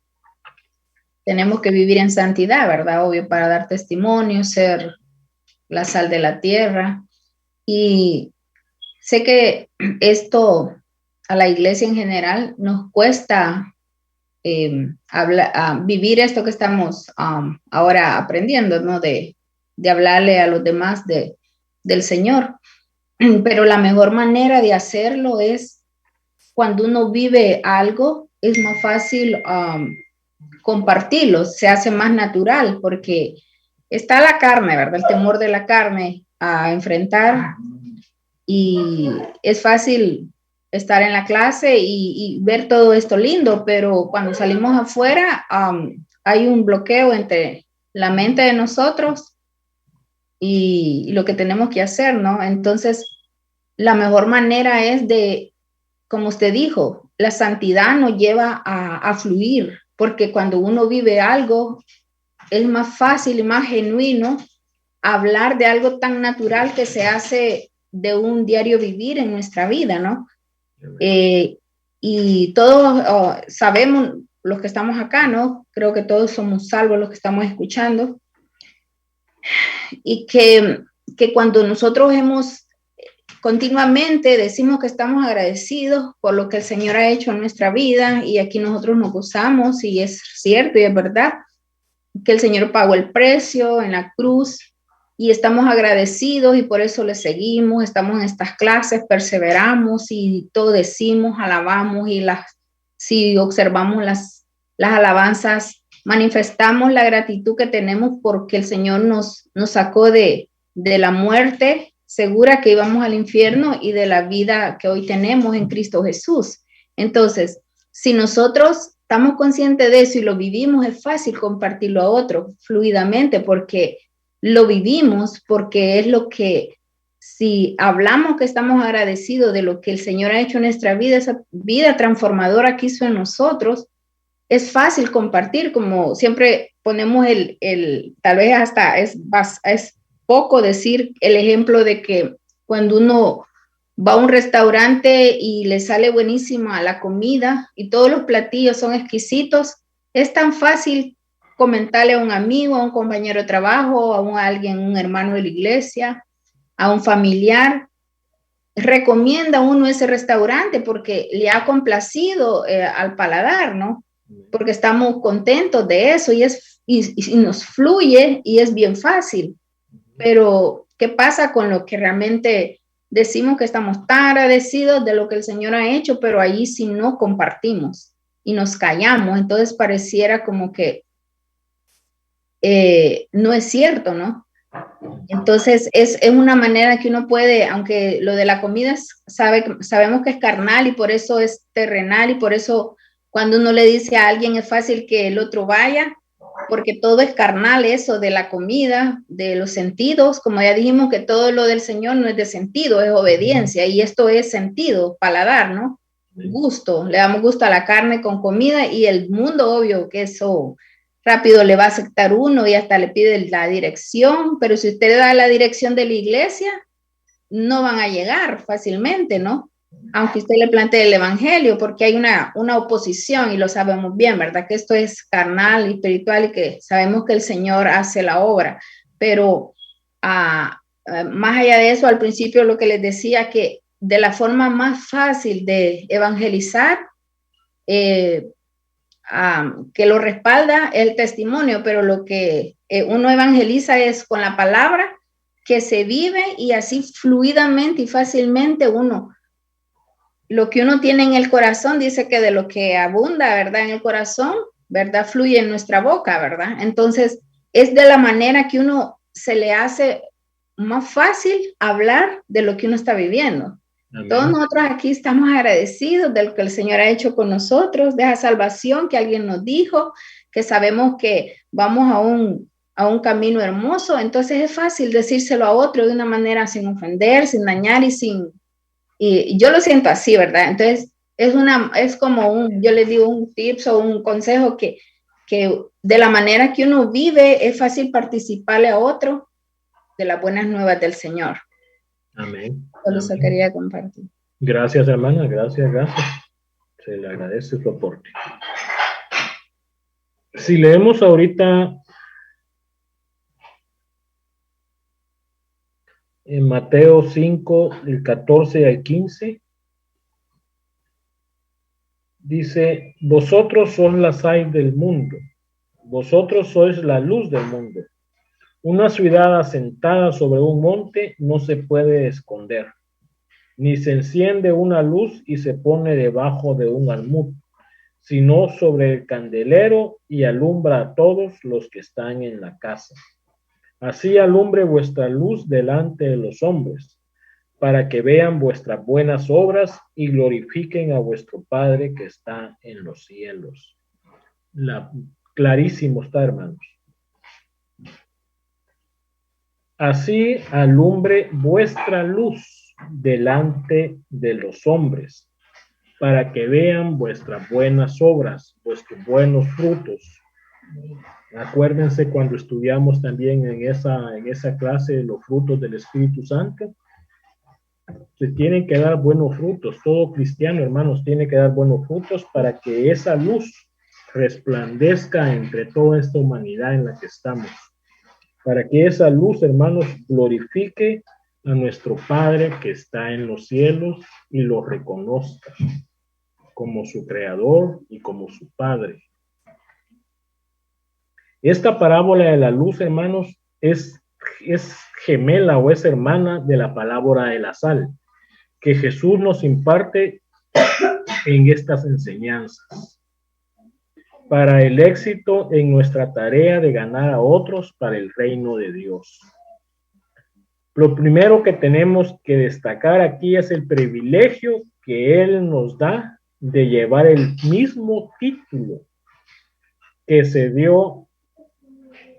tenemos que vivir en santidad, ¿verdad? Obvio, para dar testimonio, ser la sal de la tierra. Y sé que esto a la iglesia en general nos cuesta vivir esto que estamos ahora aprendiendo, ¿no? De hablarle a los demás del Señor. Pero la mejor manera de hacerlo es cuando uno vive algo, es más fácil compartirlo, se hace más natural, porque está la carne, ¿verdad? El temor de la carne a enfrentar, y es fácil estar en la clase y ver todo esto lindo, pero cuando salimos afuera hay un bloqueo entre la mente de nosotros y lo que tenemos que hacer, ¿no? Entonces, la mejor manera es como usted dijo, la santidad nos lleva a fluir, porque cuando uno vive algo, es más fácil y más genuino hablar de algo tan natural que se hace de un diario vivir en nuestra vida, ¿no? Y todos sabemos, los que estamos acá, ¿no? Creo que todos somos salvos los que estamos escuchando. Y que cuando nosotros continuamente decimos que estamos agradecidos por lo que el Señor ha hecho en nuestra vida, y aquí nosotros nos gozamos, y es cierto y es verdad que el Señor pagó el precio en la cruz, y estamos agradecidos y por eso le seguimos, estamos en estas clases, perseveramos y todo decimos, alabamos, y si observamos las alabanzas, manifestamos la gratitud que tenemos porque el Señor nos sacó de la muerte segura que íbamos al infierno y de la vida que hoy tenemos en Cristo Jesús. Entonces, si nosotros estamos conscientes de eso y lo vivimos, es fácil compartirlo a otro fluidamente porque lo vivimos, porque es lo que, si hablamos que estamos agradecidos de lo que el Señor ha hecho en nuestra vida, esa vida transformadora que hizo en nosotros, es fácil compartir, como siempre ponemos tal vez hasta es poco decir el ejemplo de que cuando uno va a un restaurante y le sale buenísima la comida y todos los platillos son exquisitos, es tan fácil comentarle a un amigo, a un compañero de trabajo, a alguien, un hermano de la iglesia, a un familiar. Recomienda uno ese restaurante porque le ha complacido al paladar, ¿no? Porque estamos contentos de eso y nos fluye y es bien fácil. Pero, ¿qué pasa con lo que realmente decimos que estamos tan agradecidos de lo que el Señor ha hecho, pero ahí sí no compartimos y nos callamos? Entonces pareciera como que no es cierto, ¿no? Entonces es una manera que uno puede, aunque lo de la comida sabemos que es carnal y por eso es terrenal, y por eso cuando uno le dice a alguien es fácil que el otro vaya, porque todo es carnal, eso de la comida, de los sentidos, como ya dijimos que todo lo del Señor no es de sentido, es obediencia, y esto es sentido, paladar, ¿no? Gusto, le damos gusto a la carne con comida, y el mundo, obvio que eso rápido le va a aceptar uno y hasta le pide la dirección, pero si usted le da la dirección de la iglesia, no van a llegar fácilmente, ¿no? Aunque usted le plantee el evangelio, porque hay una oposición y lo sabemos bien, ¿verdad? Que esto es carnal y espiritual y que sabemos que el Señor hace la obra, pero más allá de eso, al principio lo que les decía, que de la forma más fácil de evangelizar, que lo respalda el testimonio, pero lo que uno evangeliza es con la palabra que se vive, y así fluidamente y fácilmente lo que uno tiene en el corazón, dice que de lo que abunda, ¿verdad? En el corazón, ¿verdad? Fluye en nuestra boca, ¿verdad? Entonces, es de la manera que uno se le hace más fácil hablar de lo que uno está viviendo. Amén. Todos nosotros aquí estamos agradecidos de lo que el Señor ha hecho con nosotros, de esa salvación que alguien nos dijo, que sabemos que vamos a un camino hermoso. Entonces es fácil decírselo a otro de una manera sin ofender, sin dañar y yo lo siento así, ¿verdad? Entonces es como yo les digo un tips o un consejo que de la manera que uno vive, es fácil participarle a otro de las buenas nuevas del Señor. Amén. Solo eso Amén. quería compartir. Gracias, hermana. Gracias. Se le agradece su aporte. Si leemos ahorita en Mateo 5, el 14 al 15, dice, vosotros sois la sal del mundo, vosotros sois la luz del mundo. Una ciudad asentada sobre un monte no se puede esconder, ni se enciende una luz y se pone debajo de un almud, sino sobre el candelero y alumbra a todos los que están en la casa. Así alumbre vuestra luz delante de los hombres, para que vean vuestras buenas obras y glorifiquen a vuestro Padre que está en los cielos. Clarísimo está, hermanos. Así alumbre vuestra luz delante de los hombres, para que vean vuestras buenas obras, vuestros buenos frutos. Acuérdense cuando estudiamos también en esa clase los frutos del Espíritu Santo. Se tienen que dar buenos frutos. Todo cristiano, hermanos, tiene que dar buenos frutos para que esa luz resplandezca entre toda esta humanidad en la que estamos. Para que esa luz, hermanos, glorifique a nuestro Padre que está en los cielos y lo reconozca como su creador y como su Padre. Esta parábola de la luz, hermanos, es gemela o es hermana de la parábola de la sal, que Jesús nos imparte en estas enseñanzas para el éxito en nuestra tarea de ganar a otros para el reino de Dios. Lo primero que tenemos que destacar aquí es el privilegio que Él nos da de llevar el mismo título que se dio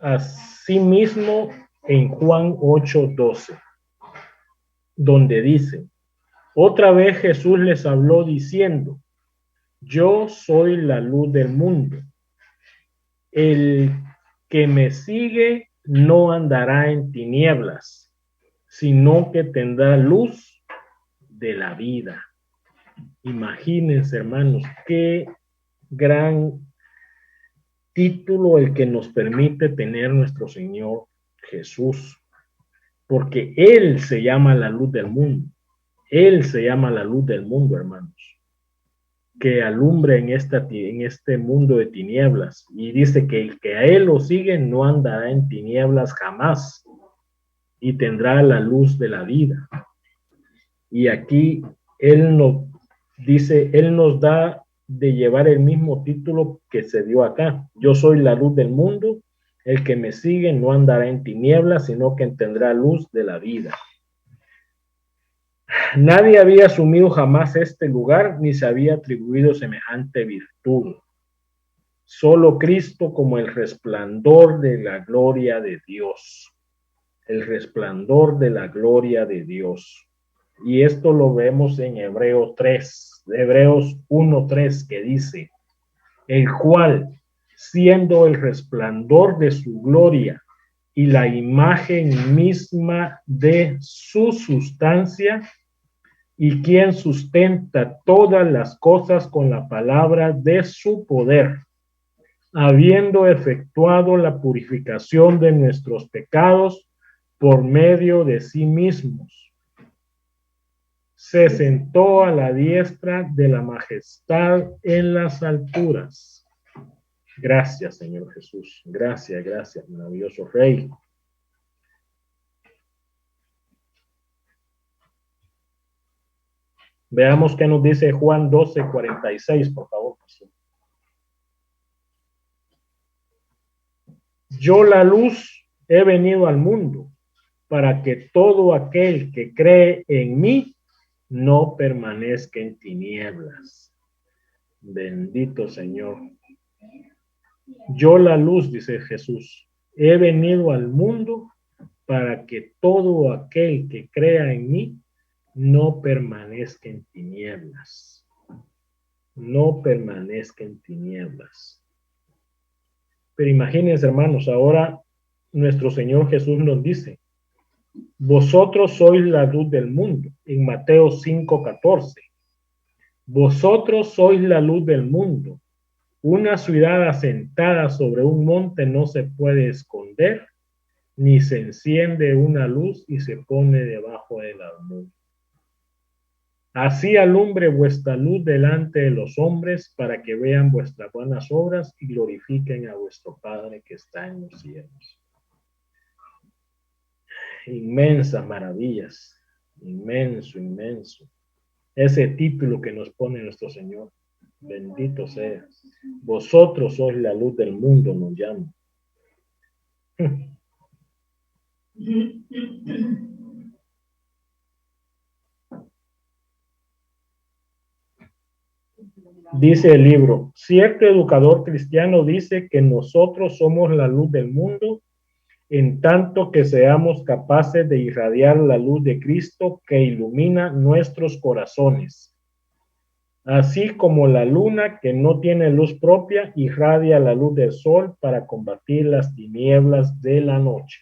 a sí mismo en Juan 8:12, donde dice, otra vez Jesús les habló diciendo, yo soy la luz del mundo. El que me sigue no andará en tinieblas, sino que tendrá luz de la vida. Imagínense, hermanos, qué gran título el que nos permite tener nuestro Señor Jesús, porque Él se llama la luz del mundo. Él se llama la luz del mundo, hermanos, que alumbre en este mundo de tinieblas. Y dice que el que a Él lo sigue no andará en tinieblas jamás y tendrá la luz de la vida. Y aquí Él nos dice, Él nos da de llevar el mismo título que se dio acá. Yo soy la luz del mundo, el que me sigue no andará en tinieblas, sino que tendrá luz de la vida. Nadie había asumido jamás este lugar, ni se había atribuido semejante virtud. Solo Cristo como el resplandor de la gloria de Dios. El resplandor de la gloria de Dios. Y esto lo vemos en Hebreos 1:3, que dice, el cual, siendo el resplandor de su gloria y la imagen misma de su sustancia, y quien sustenta todas las cosas con la palabra de su poder, habiendo efectuado la purificación de nuestros pecados por medio de sí mismos, se sentó a la diestra de la majestad en las alturas. Gracias, Señor Jesús. Gracias, maravilloso Rey. Veamos qué nos dice Juan 12:46, por favor. Yo, la luz, he venido al mundo para que todo aquel que cree en mí no permanezca en tinieblas. Bendito Señor. Yo, la luz, dice Jesús, he venido al mundo para que todo aquel que crea en mí no permanezca en tinieblas. No permanezca en tinieblas. Pero imagínense, hermanos, ahora nuestro Señor Jesús nos dice, vosotros sois la luz del mundo, en Mateo 5:14. Vosotros sois la luz del mundo. Una ciudad asentada sobre un monte no se puede esconder, ni se enciende una luz y se pone debajo del almud. Así alumbre vuestra luz delante de los hombres, para que vean vuestras buenas obras y glorifiquen a vuestro Padre que está en los cielos. Inmensas maravillas, inmenso, inmenso. Ese título que nos pone nuestro Señor, bendito sea. Vosotros sois la luz del mundo, nos llama. Dice el libro, cierto educador cristiano dice que nosotros somos la luz del mundo, en tanto que seamos capaces de irradiar la luz de Cristo que ilumina nuestros corazones. Así como la luna, que no tiene luz propia, irradia la luz del sol para combatir las tinieblas de la noche.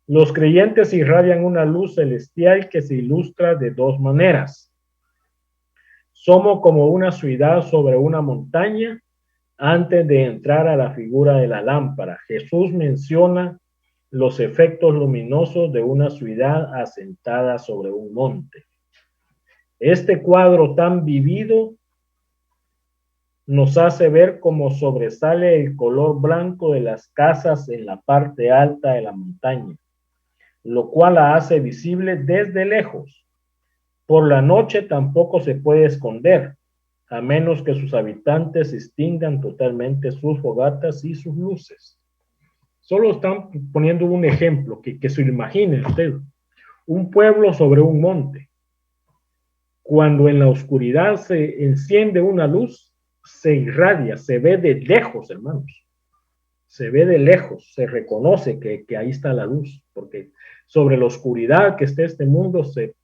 Los creyentes irradian una luz celestial que se ilustra de dos maneras. Somos como una ciudad sobre una montaña antes de entrar a la figura de la lámpara. Jesús menciona los efectos luminosos de una ciudad asentada sobre un monte. Este cuadro tan vivido nos hace ver cómo sobresale el color blanco de las casas en la parte alta de la montaña, lo cual la hace visible desde lejos. Por la noche tampoco se puede esconder, a menos que sus habitantes extingan totalmente sus fogatas y sus luces. Solo están poniendo un ejemplo, que se imagine usted. Un pueblo sobre un monte. Cuando en la oscuridad se enciende una luz, se irradia, se ve de lejos, hermanos. Se ve de lejos, se reconoce que ahí está la luz, porque sobre la oscuridad que está este mundo se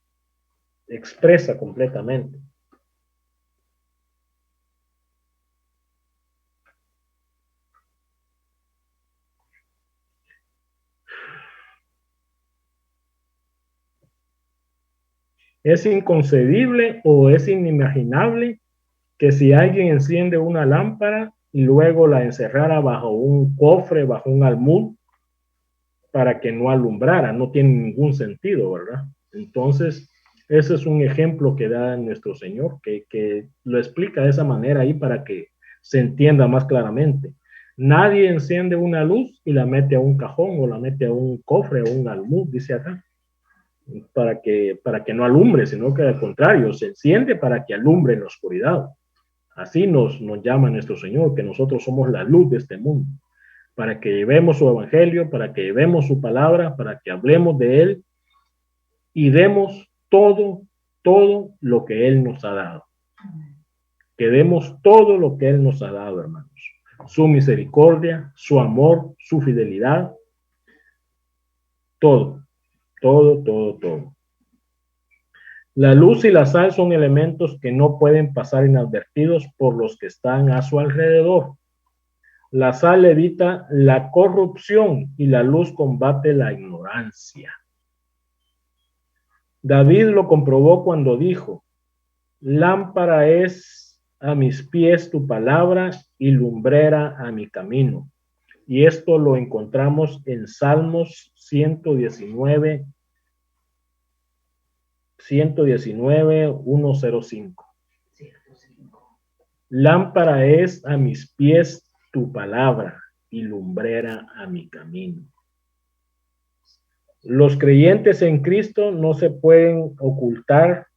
expresa completamente. Es inconcebible o es inimaginable que si alguien enciende una lámpara y luego la encerrara bajo un cofre, bajo un almud, para que no alumbrara, no tiene ningún sentido, ¿verdad? Entonces, ese es un ejemplo que da nuestro Señor, que lo explica de esa manera ahí para que se entienda más claramente. Nadie enciende una luz y la mete a un cajón o la mete a un cofre o un almud, dice acá, para que no alumbre, sino que al contrario, se enciende para que alumbre en la oscuridad. Así nos llama nuestro Señor, que nosotros somos la luz de este mundo, para que llevemos su evangelio, para que llevemos su palabra, para que hablemos de él y demos todo lo que él nos ha dado. Que demos todo lo que él nos ha dado, hermanos. Su misericordia, su amor, su fidelidad, todo. La luz y la sal son elementos que no pueden pasar inadvertidos por los que están a su alrededor. La sal evita la corrupción y la luz combate la ignorancia. David lo comprobó cuando dijo, lámpara es a mis pies tu palabra y lumbrera a mi camino. Y esto lo encontramos en Salmos 119, 105. Lámpara es a mis pies tu palabra y lumbrera a mi camino. Los creyentes en Cristo no se pueden ocultar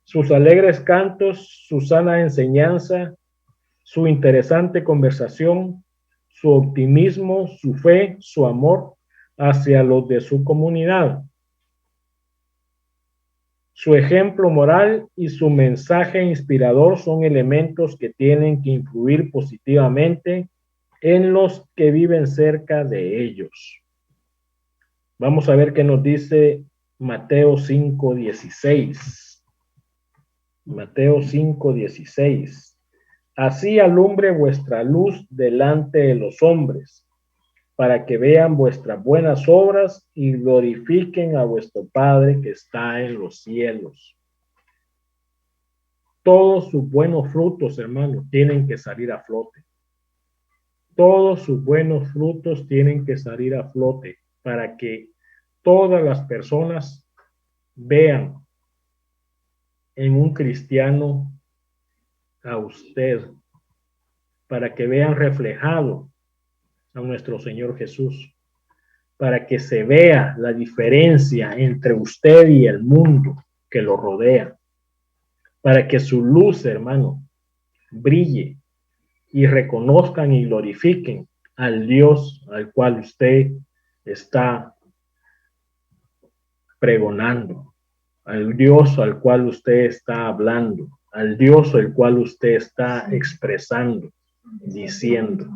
sus alegres cantos, su sana enseñanza, su interesante conversación, su optimismo, su fe, su amor hacia los de su comunidad. Su ejemplo moral y su mensaje inspirador son elementos que tienen que influir positivamente en los que viven cerca de ellos. Vamos a ver qué nos dice Mateo 5:16. Mateo 5:16. Así alumbre vuestra luz delante de los hombres, para que vean vuestras buenas obras y glorifiquen a vuestro Padre que está en los cielos. Todos sus buenos frutos, hermanos, tienen que salir a flote. Todos sus buenos frutos tienen que salir a flote para que todas las personas vean en un cristiano a usted, para que vean reflejado a nuestro Señor Jesús, para que se vea la diferencia entre usted y el mundo que lo rodea, para que su luz, hermano, brille y reconozcan y glorifiquen al Dios al cual usted está pregonando, al Dios al cual usted está hablando, al Dios al cual usted está expresando, diciendo.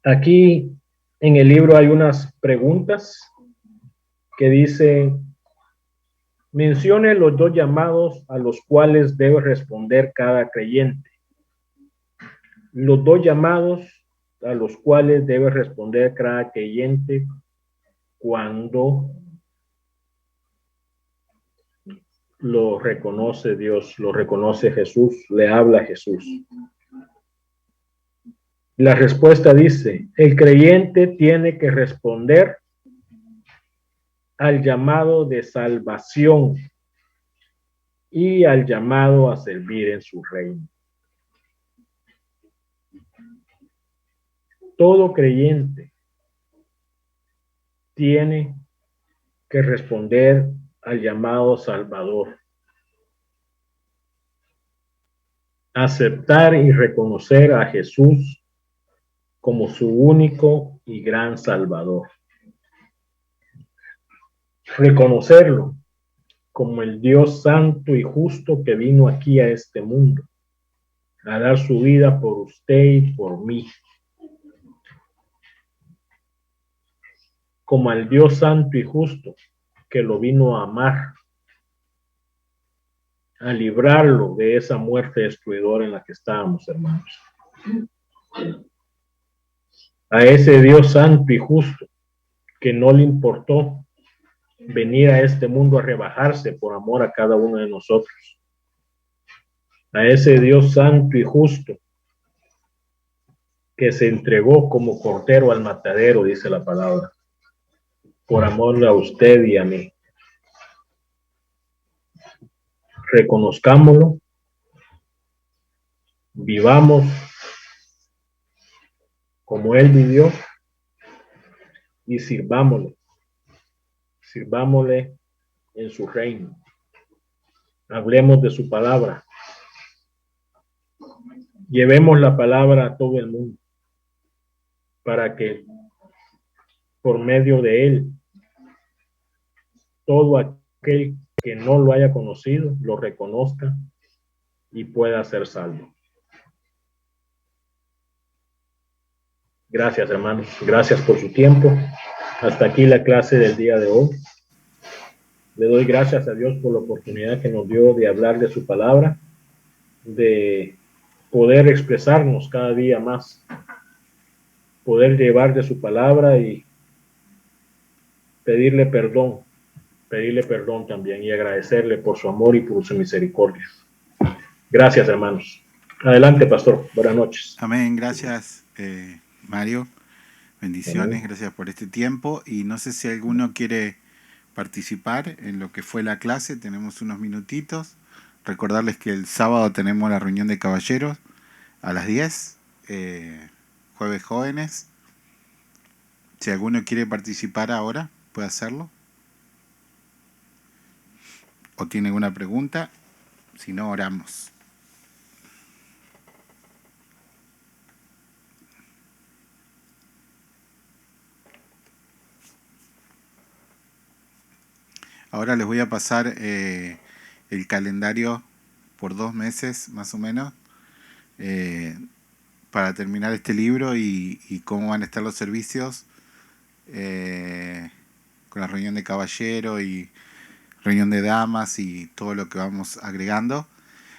Aquí en el libro hay unas preguntas que dicen: mencione los 2 llamados a los cuales debe responder cada creyente. Los 2 llamados a los cuales debe responder cada creyente cuando lo reconoce Dios, lo reconoce Jesús, le habla a Jesús. La respuesta dice: el creyente tiene que responder al llamado de salvación y al llamado a servir en su reino. Todo creyente tiene que responder al llamado salvador, aceptar y reconocer a Jesús como su único y gran salvador, reconocerlo como el Dios santo y justo que vino aquí a este mundo a dar su vida por usted y por mí, como al Dios santo y justo que lo vino a amar, a librarlo de esa muerte destruidora en la que estábamos, hermanos. A ese Dios santo y justo que no le importó venir a este mundo a rebajarse por amor a cada uno de nosotros. A ese Dios santo y justo que se entregó como cordero al matadero, dice la palabra, por amor a usted y a mí. Reconozcámoslo, vivamos como Él vivió y sirvámosle en su reino. Hablemos de su palabra. Llevemos la palabra a todo el mundo para que por medio de Él todo aquel que no lo haya conocido lo reconozca y pueda ser salvo. Gracias, hermanos. Gracias por su tiempo. Hasta aquí la clase del día de hoy. Le doy gracias a Dios por la oportunidad que nos dio de hablar de su palabra, de poder expresarnos cada día más, poder llevar de su palabra y pedirle perdón también y agradecerle por su amor y por su misericordia. Gracias, hermanos. Adelante, pastor. Buenas noches. Amén. Gracias, Mario. Bendiciones. Amén. Gracias por este tiempo. Y no sé si alguno quiere participar en lo que fue la clase. Tenemos unos minutitos. Recordarles que el sábado tenemos la reunión de caballeros a las 10. Jueves jóvenes. Si alguno quiere participar ahora, puede hacerlo. ¿O tiene alguna pregunta? Si no, oramos. Ahora les voy a pasar el calendario por 2 meses, más o menos, para terminar este libro y cómo van a estar los servicios con la reunión de caballero y reunión de damas y todo lo que vamos agregando.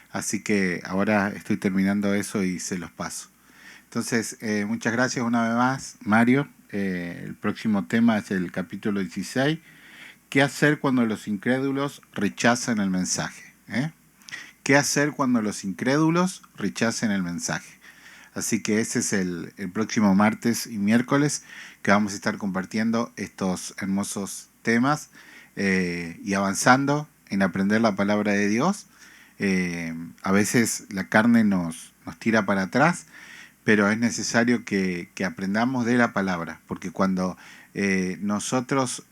Así que ahora estoy terminando eso y se los paso. Entonces, muchas gracias una vez más, Mario. El próximo tema es el capítulo 16. ¿Qué hacer cuando los incrédulos rechazan el mensaje? ¿Qué hacer cuando los incrédulos rechacen el mensaje? Así que ese es el próximo martes y miércoles que vamos a estar compartiendo estos hermosos temas y avanzando en aprender la palabra de Dios. A veces la carne nos tira para atrás, pero es necesario que aprendamos de la palabra, porque cuando nosotros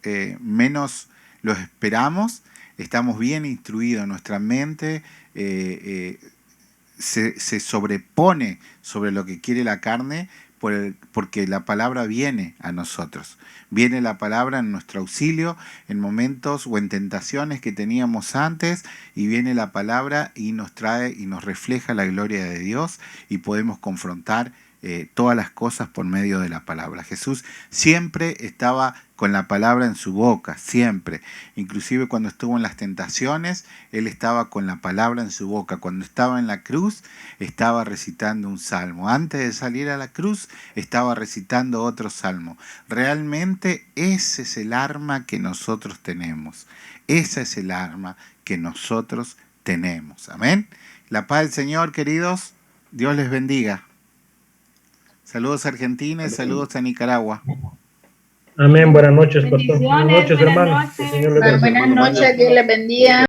menos lo esperamos, estamos bien instruidos, nuestra mente se sobrepone sobre lo que quiere la carne, porque la palabra viene a nosotros. Viene la palabra en nuestro auxilio en momentos o en tentaciones que teníamos antes, y viene la palabra y nos trae y nos refleja la gloria de Dios, y podemos confrontar todas las cosas por medio de la palabra. Jesús siempre estaba con la palabra en su boca, siempre. Inclusive cuando estuvo en las tentaciones, Él estaba con la palabra en su boca. Cuando estaba en la cruz, estaba recitando un salmo. Antes de salir a la cruz, estaba recitando otro salmo. Realmente ese es el arma que nosotros tenemos. Esa es el arma que nosotros tenemos. Amén. La paz del Señor, queridos. Dios les bendiga. Saludos a Argentina y saludos a Nicaragua. Amén. Buenas noches, pastor. Bendiciones, Buenas noches, buenas hermanos. noches. Que el Señor les bendiga. Buenas noches, Dios les bendiga.